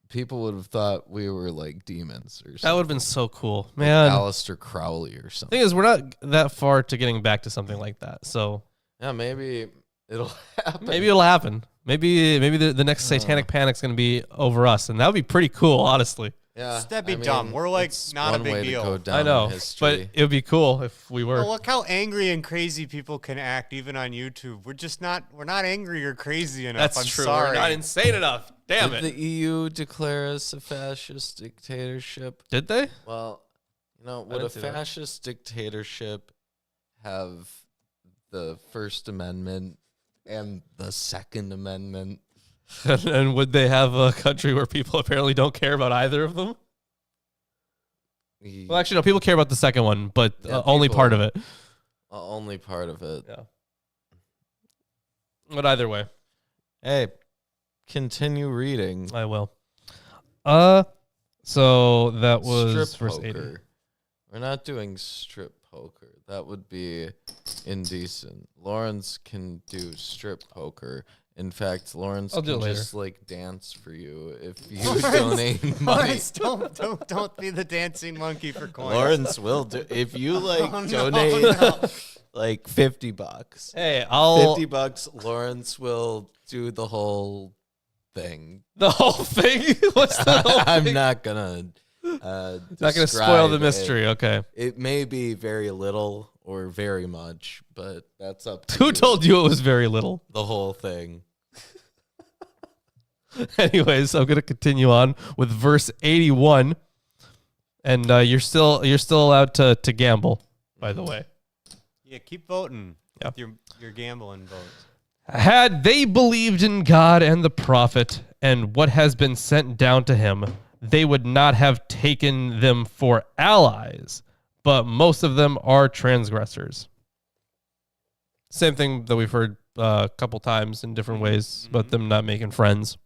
people would have thought we were like demons or That something. would have been so cool, Like man. Aleister Crowley or something. Thing is, we're not that far to getting back to something like that. So Yeah, maybe it'll happen. maybe it'll happen. Maybe the next satanic panic's gonna be over us, and that would be pretty cool, honestly. Yeah, That'd be dumb. We're, like, it's not a one big way deal. To go down I know, in but history. it would be cool if we were. Well, look how angry and crazy people can act even on YouTube. We're not angry or crazy enough. That's I'm true. sorry. We're not insane enough. Damn Did it. the EU declare us a fascist dictatorship? Did they? Well, would didn't a see that. fascist dictatorship have the First Amendment and the Second Amendment? And would they have a country where people apparently don't care about either of them? Well, actually, no. People care about the second one, but Yeah, only people- part of it. Only part of it. Yeah. But either way, Hey, continue reading. I will. So that was Strip verse 80. poker. We're not doing strip poker. That would be indecent. Lawrence can do strip poker. In fact, Lawrence I'll do can it later. just like dance for you if you donate money. Lawrence, don't be the dancing monkey for coins. Lawrence will do if you like Oh, no, donate no. like $50. Hey, I'll $50, Lawrence will do the whole thing. the whole thing. What's the whole I'm thing? not gonna Not gonna spoil the mystery. Okay. It may be very little or very much, but that's up to Who you. told you it was very little? The whole thing. Anyways, I'm gonna continue on with verse 81, and you're still allowed to gamble. By the way, Yeah, keep voting. Yeah. With your gambling votes. had they believed in God and the prophet and what has been sent down to him, they would not have taken them for allies, but most of them are transgressors. Same thing that we've heard a couple times in different ways about them not making friends.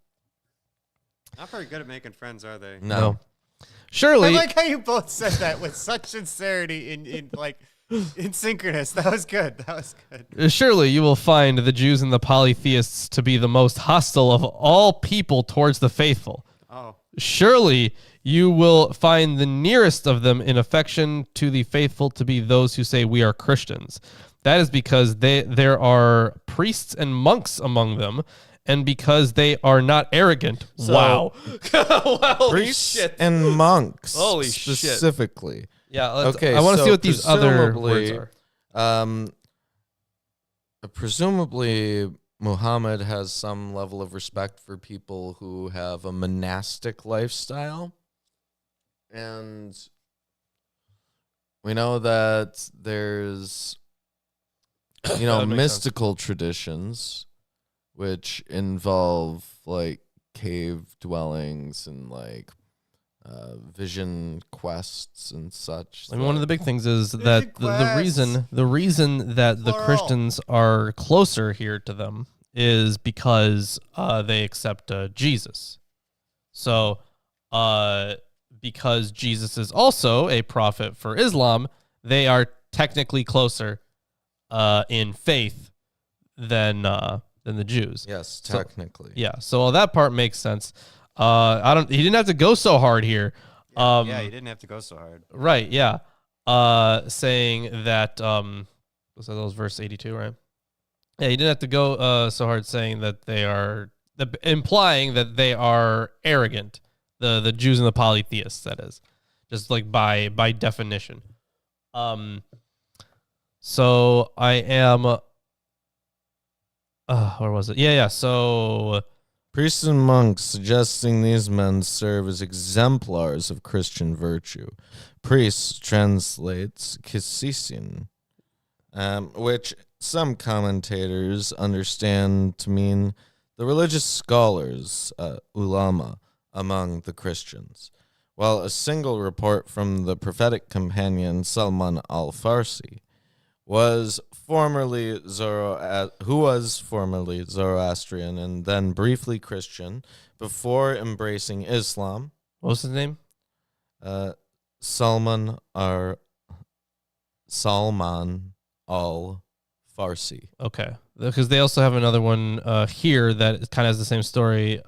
Not very good at making friends, are they? No. I Surely, like how you both said that with such sincerity in synchronous. That was good. That was good. surely you will find the Jews and the polytheists to be the most hostile of all people towards the faithful. Oh, Surely you will find the nearest of them in affection to the faithful to be those who say we are Christians. That is because there are priests and monks among them, and because they are not arrogant. So- Wow. Holy Priests shit. and monks Holy shit. specifically. Yeah, Okay, I want to so see what these other words presumably- are. Presumably, Muhammad has some level of respect for people who have a monastic lifestyle. And we know that there's you know, That would make sense. mystical traditions, which involve like cave dwellings and like vision quests and such. I mean, one of the big things is Vision that the quests. reason that the Plural. Christians are closer here to them is because they accept Jesus. So, because Jesus is also a prophet for Islam, they are technically closer in faith than the Jews. Yes, So- technically. Yeah, so that part makes sense. He didn't have to go so hard here. Yeah, you didn't have to go so hard. Right, yeah. Saying that so that was verse 82, right? Yeah, he didn't have to go so hard saying that they are implying that they are arrogant. The Jews and the polytheists, that is. Just like by definition. So I am where was it? Yeah, so Priests and monks suggesting these men serve as exemplars of Christian virtue. Priests translates kisisin, which some commentators understand to mean the religious scholars, ulama, among the Christians, while a single report from the prophetic companion Salman al-Farsi who was formerly Zoroastrian and then briefly Christian before embracing Islam. what was his name? Salman al-Farsi. Okay, because they also have another one here that kind of has the same story.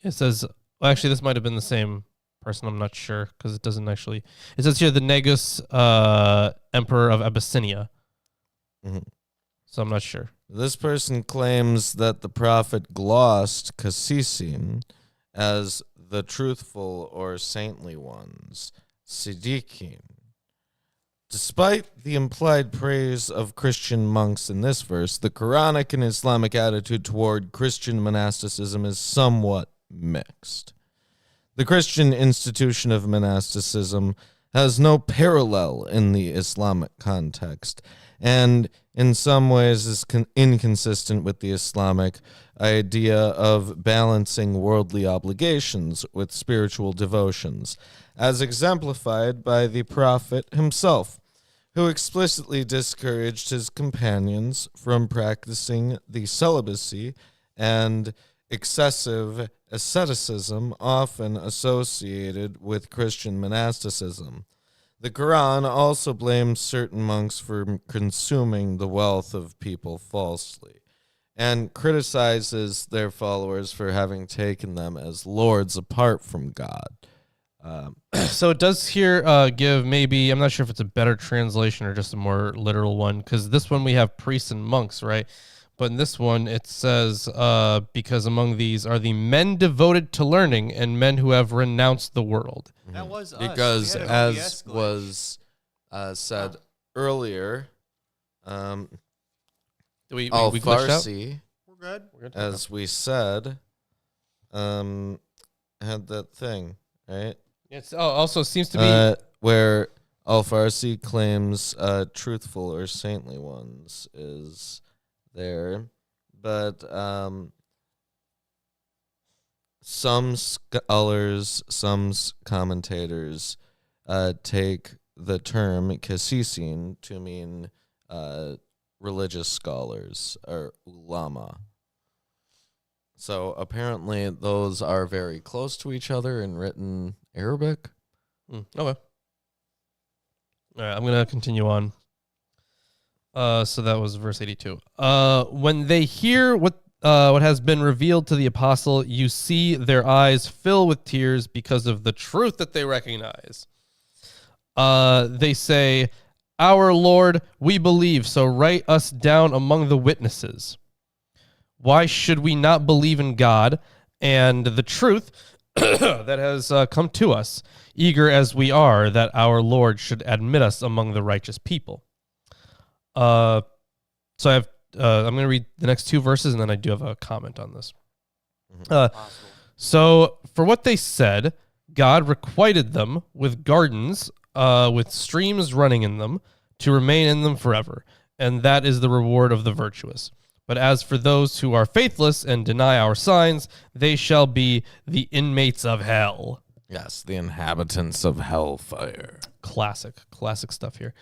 It says, well, actually, this might have been the same person. I'm not sure because it doesn't actually. It says here the Negus Emperor of Abyssinia. Mhm. So I'm not sure. This person claims that the prophet glossed Kasisin as the truthful or saintly ones, Siddiqin. Despite the implied praise of Christian monks in this verse, the Quranic and Islamic attitude toward Christian monasticism is somewhat mixed. The Christian institution of monasticism has no parallel in the Islamic context, and in some ways is inconsistent with the Islamic idea of balancing worldly obligations with spiritual devotions, as exemplified by the Prophet himself, who explicitly discouraged his companions from practicing the celibacy and excessive asceticism often associated with Christian monasticism. The Quran also blames certain monks for consuming the wealth of people falsely and criticizes their followers for having taken them as lords apart from God. So it does here give maybe, I'm not sure if it's a better translation or just a more literal one, because this one we have priests and monks, right? But in this one it says, because among these are the men devoted to learning and men who have renounced the world. That was us. Because We had an as OBS glitch. was said earlier, Do we glitched out? Al-Farsi, We're good. We're good? as we said, had that thing, right? It's also seems to be Where Al-Farsi claims truthful or saintly ones is there. But some scholars, some commentators take the term kasisin to mean religious scholars or ulama. So apparently those are very close to each other in written Arabic. Okay. All right, I'm gonna continue on. So that was verse 82. When they hear what has been revealed to the apostle, you see their eyes fill with tears because of the truth that they recognize. They say, "Our Lord, we believe, so write us down among the witnesses. Why should we not believe in God and the truth that has come to us, eager as we are that our Lord should admit us among the righteous people?" So I have, I'm going to read the next two verses, and then I do have a comment on this. Possible. So for what they said, God requited them with gardens, with streams running in them, to remain in them forever. and that is the reward of the virtuous. But as for those who are faithless and deny our signs, they shall be the inmates of hell. Yes, the inhabitants of hellfire. Classic stuff here.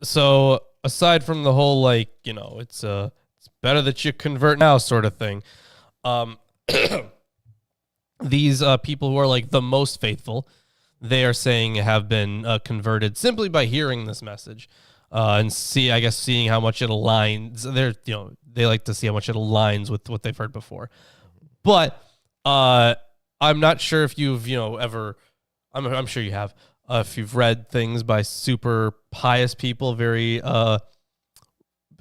So aside from the whole, like, you know, it's better that you convert now sort of thing, these people who are like the most faithful, they are saying have been converted simply by hearing this message, and seeing how much it aligns. They like to see how much it aligns with what they've heard before. But I'm not sure if you've ever. I'm sure you have. If you've read things by super pious people, very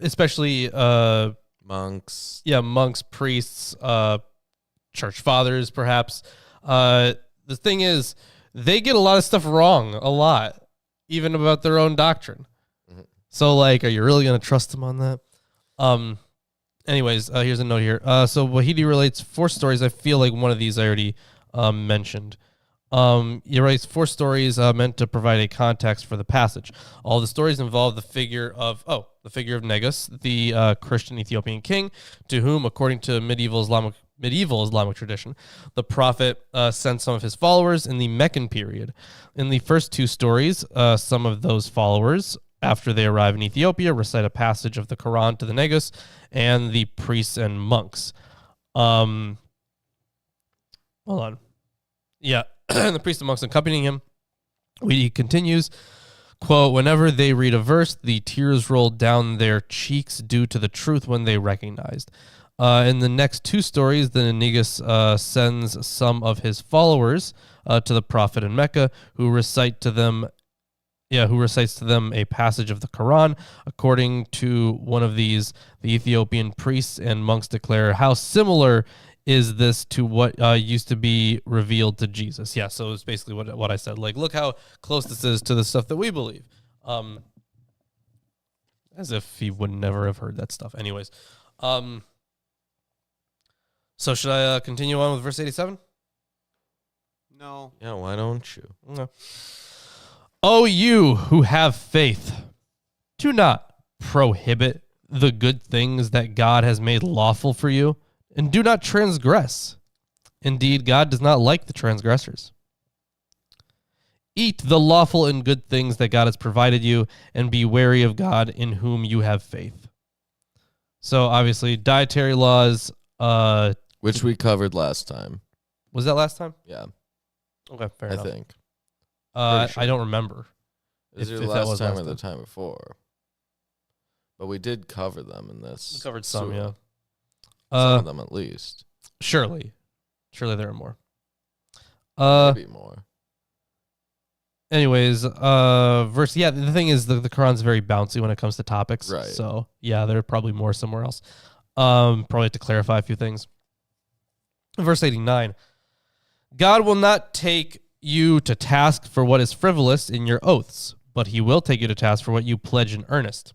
especially monks. Yeah, monks, priests, church fathers, perhaps. The thing is, they get a lot of stuff wrong, a lot, even about their own doctrine. Mm-hmm. So, like, are you really going to trust them on that? Anyways, here's a note here. So Wahidi relates 4 stories. I feel like one of these I already mentioned. He writes 4 stories meant to provide a context for the passage. All the stories involve the figure of Negus, the Christian Ethiopian king, to whom, according to medieval Islamic tradition, the prophet sent some of his followers in the Meccan period. In the first 2 stories, some of those followers, after they arrive in Ethiopia, recite a passage of the Quran to the Negus and the priests and monks. Hold on. Yeah. And the priests and monks accompanying him. He continues, quote, whenever they read a verse, the tears rolled down their cheeks due to the truth when they recognized. In the next 2 stories, the Negus sends some of his followers to the prophet in Mecca, who recites to them a passage of the Quran. According to one of these, the Ethiopian priests and monks declare, how similar is this to what used to be revealed to Jesus? Yeah, so it's basically what I said. Like, look how close this is to the stuff that we believe. As if he would never have heard that stuff. Anyways. So should I continue on with verse 87? No. Yeah, why don't you? No. O you who have faith, do not prohibit the good things that God has made lawful for you, and do not transgress. Indeed, God does not like the transgressors. Eat the lawful and good things that God has provided you, and be wary of God in whom you have faith. So obviously, dietary laws. Which we covered last time. Was that last time? Yeah. Okay, fair enough. I think. I don't remember. Is your last time or the time before? But we did cover them in this. We covered some, yeah. Some of them at least. Surely there are more. Maybe more. Anyways, the thing is the Quran's very bouncy when it comes to topics. Right. So yeah, there are probably more somewhere else. Probably have to clarify a few things. Verse 89. God will not take you to task for what is frivolous in your oaths, but he will take you to task for what you pledge in earnest.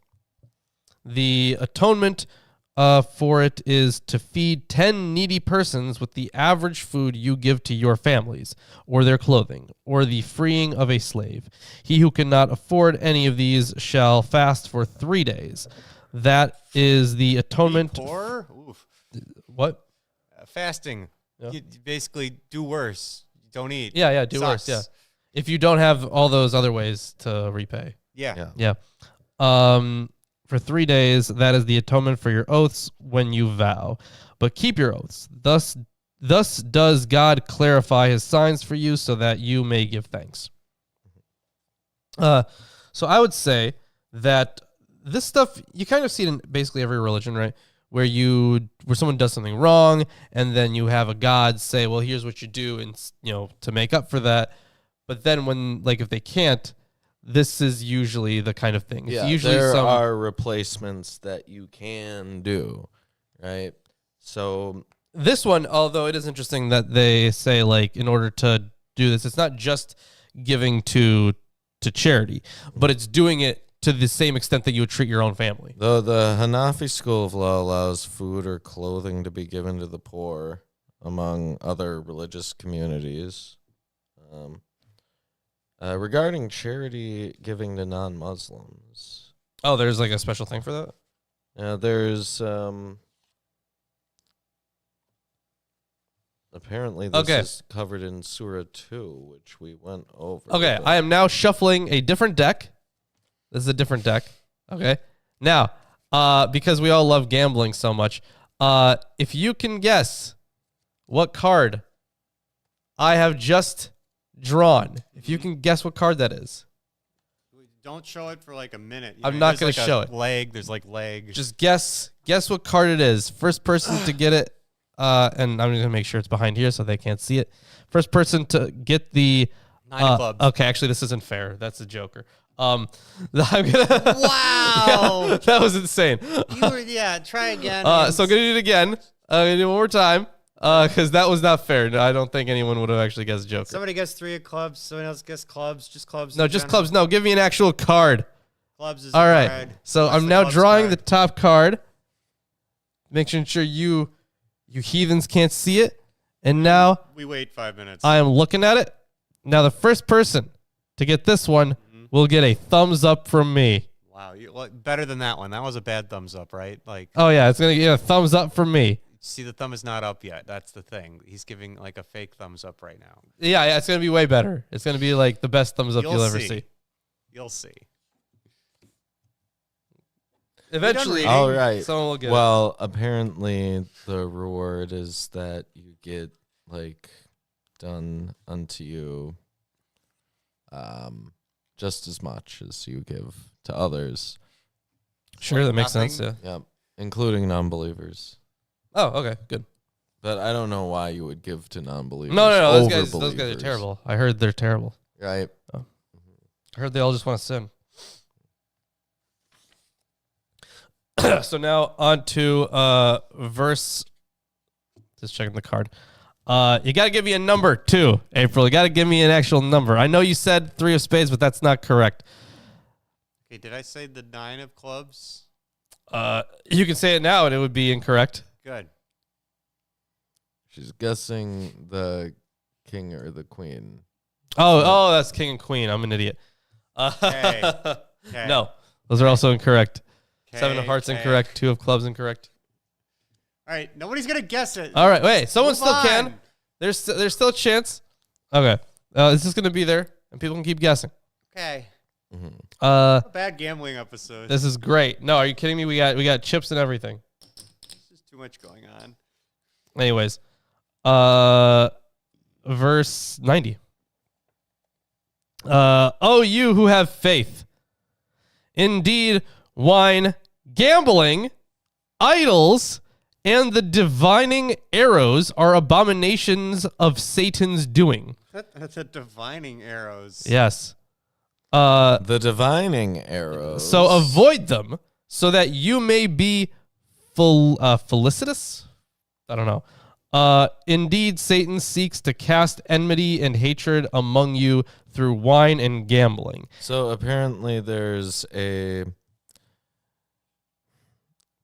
The atonement for it is to feed 10 needy persons with the average food you give to your families, or their clothing, or the freeing of a slave. He who cannot afford any of these shall fast for 3 days. That is the atonement. Poor? Oof. What? Fasting. Yeah. You basically do worse. Don't eat. Yeah, do worse, yeah. If you don't have all those other ways to repay. Yeah. For 3 days, that is the atonement for your oaths when you vow. But keep your oaths. Thus does God clarify his signs for you so that you may give thanks. So I would say that this stuff, you kind of see it in basically every religion, right? Where someone does something wrong, and then you have a God say, well, here's what you do, and to make up for that. But then when, like, if they can't, this is usually the kind of thing. Yeah, it's usually there are replacements that you can do, right? So this one, although it is interesting that they say, like, in order to do this, it's not just giving to charity, but it's doing it to the same extent that you would treat your own family. Though the Hanafi school of law allows food or clothing to be given to the poor among other religious communities. Regarding charity giving to non-Muslims. Oh, there's like a special thing for that? There's apparently this Okay. is covered in Surah 2, which we went over. Okay, I am now shuffling a different deck. This is a different deck. Okay. Now, because we all love gambling so much, if you can guess what card I have just drawn, if you can guess what card that is, Don't show it for like a minute. I'm not there's gonna like show a it. Leg. There's like legs. just guess what card it is. First person to get it, and I'm gonna make sure it's behind here so they can't see it. First person to get the 9 of clubs. Okay, actually, this isn't fair. That's a joker. I'm gonna. Wow. Yeah, that was insane. Try again. So I'm gonna do it again. I'm gonna do it one more time. Because that was not fair. No, I don't think anyone would have actually guessed Joker. Somebody gets 3 of clubs. Someone else gets clubs. Just clubs. No, in just general. clubs. No, give me an actual card. Clubs is All a right. card. So What's I'm the now clubs drawing card? the top card. Making sure you heathens can't see it. And now We wait 5 minutes. I am looking at it. Now the first person to get this one will get a thumbs up from me. Wow, better than that one. That was a bad thumbs up, right? Like, Oh yeah, it's gonna get a thumbs up from me. see, the thumb is not up yet. That's the thing. He's giving like a fake thumbs up right now. Yeah, it's gonna be way better. It's gonna be like the best thumbs up You'll you'll ever see. see. You'll see. Eventually, reading? All right. someone will get it. Well, apparently the reward is that you get like done unto you just as much as you give to others. Sure, that makes Nothing. sense. Yeah. Yep, including non-believers. Oh, okay, good. But I don't know why you would give to non-believers. No, over those guys are believers. terrible. I heard they're terrible. Right. I heard they all just want to sin. So now on to verse. Just checking the card. You got to give me a number too, April. You got to give me an actual number. I know you said 3 of spades, but that's not correct. Okay, did I say the 9 of clubs? You can say it now, and it would be incorrect. Good. She's guessing the king or the queen. Oh, that's king and queen. I'm an idiot. Okay. Okay. No, those are also incorrect. Okay, 7 of hearts okay. incorrect. 2 of clubs incorrect. All right, nobody's gonna guess it. All right, wait. Someone Move still can. on. There's still a chance. Okay, this is gonna be there, and people can keep guessing. Okay. Uh, A bad gambling episode. this is great. No, are you kidding me? We got chips and everything. There's just too much going on. Anyways, verse 90. Oh, you who have faith. Indeed, wine, gambling, idols, and the divining arrows are abominations of Satan's doing. That's a divining arrows. Yes. The divining arrows. So avoid them so that you may be felicitous. I don't know. Indeed, Satan seeks to cast enmity and hatred among you through wine and gambling. So apparently there's a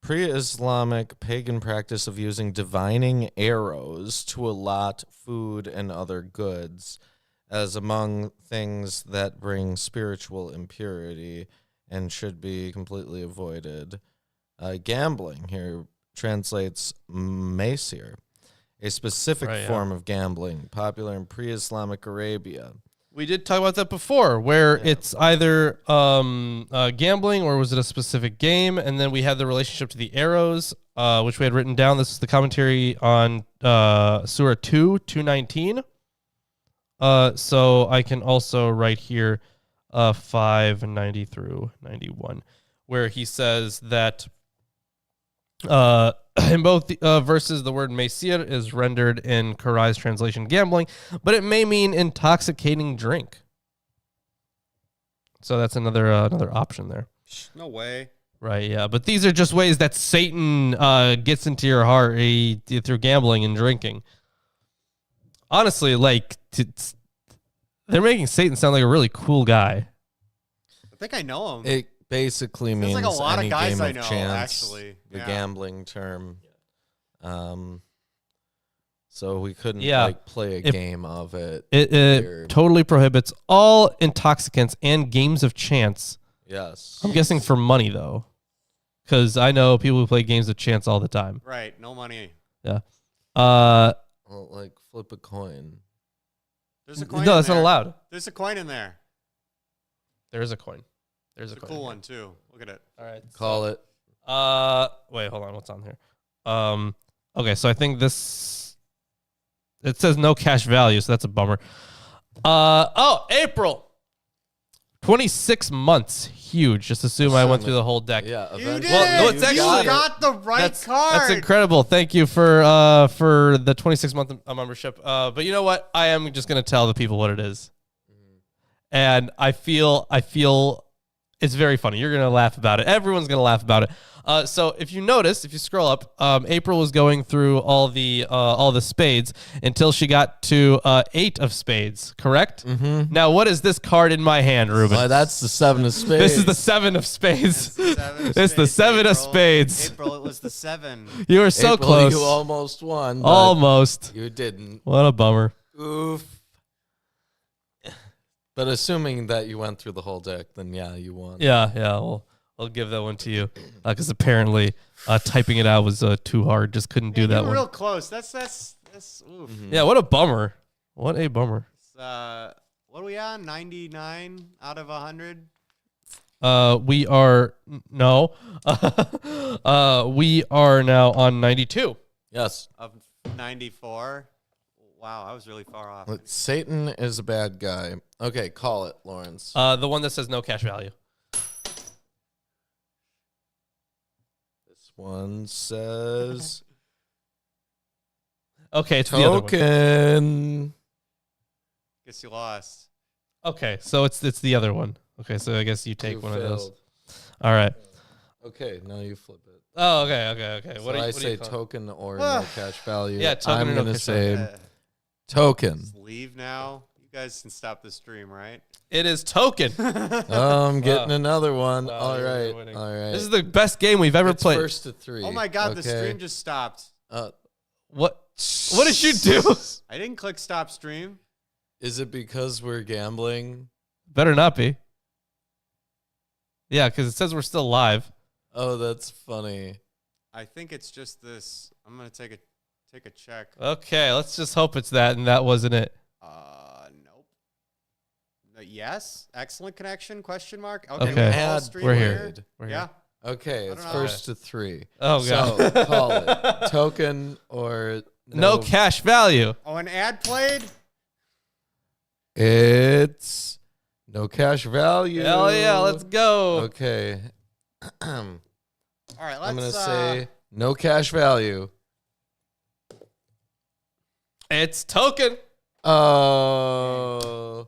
pre-Islamic pagan practice of using divining arrows to allot food and other goods as among things that bring spiritual impurity and should be completely avoided. Gambling here translates maisir, a specific Right, yeah. form of gambling popular in pre-Islamic Arabia. We did talk about that before, where it's either gambling or was it a specific game? And then we had the relationship to the arrows, which we had written down. This is the commentary on Surah 2, 219. So I can also write here 590 through 91, where he says that in both verses, the word maisir is rendered in Qarai's translation gambling, but it may mean intoxicating drink. So that's another option there. No way. Right, yeah. But these are just ways that Satan gets into your heart through gambling and drinking. Honestly, like, they're making Satan sound like a really cool guy. I think I know him. It basically Feels means like a lot of any guys game I of know, chance, actually. the Yeah. gambling term. So we couldn't Yeah. like play a If- game of it. It here. totally prohibits all intoxicants and games of chance Yes. I'm guessing for money though, because I know people who play games with chance all the time. Right. No money. Yeah. Well, like flip a coin. There's a coin. No, in that's not there. allowed. There's a coin in there. There is a coin. There's It's a a coin. cool one too. Look at it. All right. Call it. Wait, hold on. What's on here? Okay, so I think this. It says no cash value, so that's a bummer. April. 26 months. Huge. Just assume I went through the whole deck. Yeah. You eventually did. Well, no, it's you actually- got the right card. That's incredible. Thank you for the 26-month membership. But you know what? I am just gonna tell the people what it is, and I feel it's very funny. You're gonna laugh about it. Everyone's gonna laugh about it. So if you notice, if you scroll up, April was going through all the spades until she got to 8 of spades. Correct. Mm-hmm. Now, what is this card in my hand, Ruben? Well, that's the 7 of spades. This is the 7 of spades. It's the 7 of spades. April, it was the 7. You were so April, close. You almost won. But Almost. You didn't. What a bummer. Oof. But assuming that you went through the whole deck, then yeah, you won. Yeah. I'll give that one to you because apparently typing it out was too hard. Just couldn't do You that were one. real close. That's oof. Yeah, what a bummer. What a bummer. What are we on? 99 out of 100. We are no. We are now on 92. Yes. Of 94. Wow, I was really far off. Look, Satan is a bad guy. Okay, call it, Lawrence. The one that says no cash value. This one says Okay, it's the other one. token. Guess you lost. Okay, so it's the other one. Okay, so I guess you take You one of those. failed. All right. Okay, now you flip it. Oh, okay. So What do you I what do say you call it? token or no cash value. Yeah, token I'm or no gonna cash say Uh, token. just leave now. You guys can stop the stream, right? It is token. Oh, I'm getting Wow. another one. Wow, All you're right, winning. all right. This is the best game we've ever It's played. first to 3. Oh my god, the Okay. stream just stopped. What did you do? I didn't click stop stream. Is it because we're gambling? Better not be. Yeah, because it says we're still live. Oh, that's funny. I think it's just this. I'm gonna take a check. Okay, let's just hope it's that, and that wasn't it. Nope. Yes, excellent connection? Question mark. Okay. we're all Ad stream we're here. here. We're here. Yeah. Okay, I it's don't know. first to 3. Oh god. So call it token or No cash value. Oh, an ad played. It's no cash value. Hell yeah, let's go. Okay. All right, let's. I'm gonna say no cash value. It's token. Oh,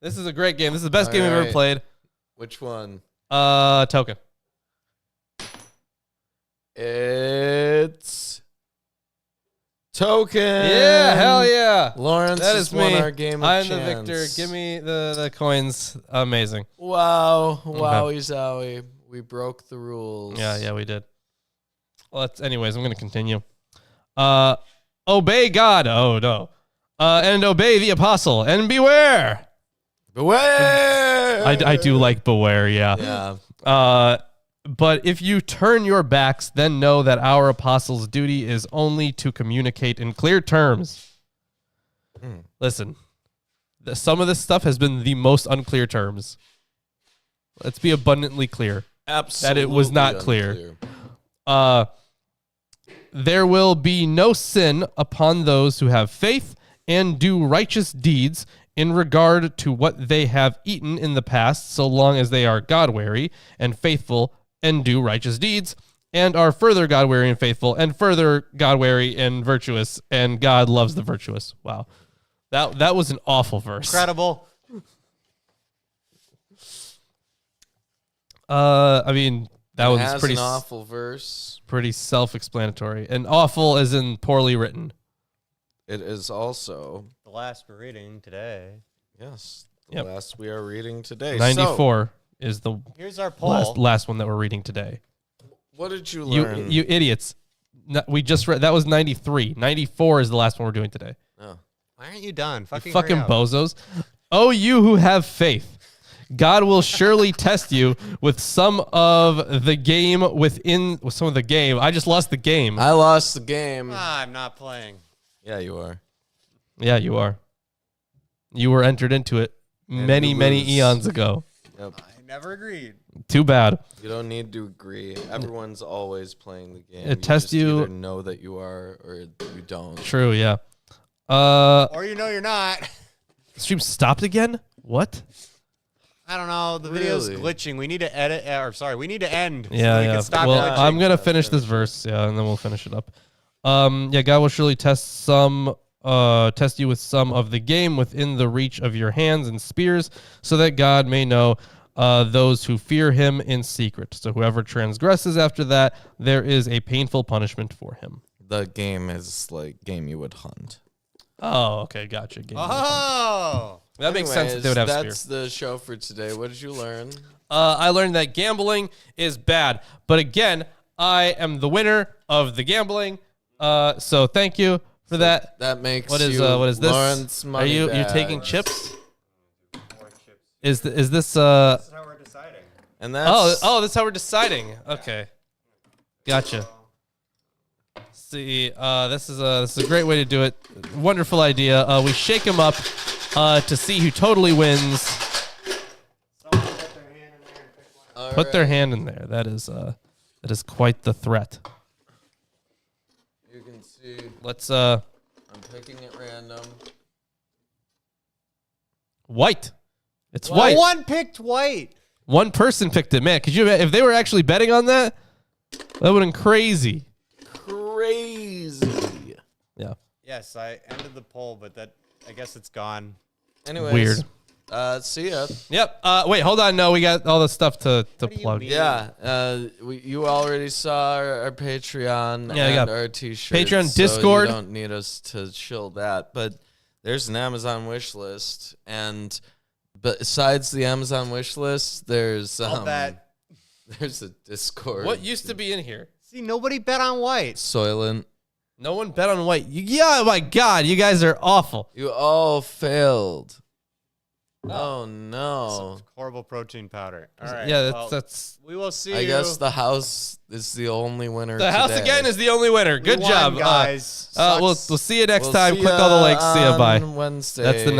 This is a great game. This is the best game we've ever Alright. played. which one? Token. It's token. Yeah, hell yeah. Lawrence That has is won me. our game of I'm the chance. victor. Give me the coins. Amazing. Wow, wowie zowie. We broke the rules. Yeah, we did. Well, anyways, I'm going to continue. Obey God. Oh, no. And obey the apostle. And beware. Beware! I do like beware, yeah. Yeah. But if you turn your backs, then know that our apostle's duty is only to communicate in clear terms. Listen, some of this stuff has been the most unclear terms. Let's be abundantly clear. Absolutely. That it was not clear. There will be no sin upon those who have faith and do righteous deeds in regard to what they have eaten in the past, so long as they are God-wary and faithful and do righteous deeds, and are further God-wary and faithful, and further God-wary and virtuous, and God loves the virtuous. Wow. That was an awful verse. Incredible. I mean, that It was has pretty an awful verse. pretty self-explanatory. And awful as in poorly written. It is also, The last we're reading today. yes, the Yep. last we are reading today. 94 is the Here's our poll. last one that we're reading today. So, what did you You learn? you idiots. No, we just read that was 93. 94 is the last one we're doing today. Oh. Why aren't you done? You Fucking fucking hurry up. bozos. Oh, you who have faith. God will surely test you with some of the game with some of the game. I just lost the game. I lost the game. I'm not playing. Yeah, you are. Yeah, you are. You were entered into it many you lose. eons ago. Yep. I never agreed. Too bad. You don't need to agree. Everyone's always playing the game. It tests just you- either know that you are or you don't. True, yeah. Or you're not. Stream stopped again? What? I don't know. The video's Really? glitching. We need to edit. We need to end. Yeah, so we yeah. Can stop Well, glitching. I'm gonna finish this verse, yeah, and then we'll finish it up. Yeah, God will surely test you with some of the game within the reach of your hands and spears, so that God may know those who fear him in secret. So whoever transgresses after that, there is a painful punishment for him. The game is like game you would hunt. Oh, okay, gotcha. Game. Oh. That makes sense that they would have spear. That's the show for today. What did you learn? I learned that gambling is bad, but again, I am the winner of the gambling. So thank you for that. That makes What is you what is this? Lawrence Are you Moneybags. taking chips? More chips. Is this This is how we're deciding. And that's that's how we're deciding. Okay, gotcha. See, this is a great way to do it. Wonderful idea. We shake them up to see who totally wins. Someone put their hand in there and pick one. all Put their right. hand in there. That is quite the threat. You can see Let's I'm picking at random. white. It's Well, white. one picked white. One person picked it, man. Could you if they were actually betting on that? That would have been crazy. Crazy. Yeah. Yes, I ended the poll, but I guess it's gone. Anyways, Weird. See ya. Yep. Wait, hold on. No, we got all the stuff to do you plug. mean? Yeah, you already saw our Patreon Yeah, I and got our t-shirts. Patreon, so Discord. You don't need us to chill that, but there's an Amazon wish list, and besides the Amazon wish list, there's I'll bet. there's a Discord. What used to be in here? See, nobody bet on white. Soylent? No one bet on white. Yeah, my God, you guys are awful. You all failed. Oh no! Some horrible protein powder. All right. Yeah, well, that's we will see I you. guess the house is the only winner. the house today. again is the only winner. We Good won, job, guys. we'll Sucks. see you next We'll time. see Click all the ya links. See ya. Bye. on Wednesday. That's the next.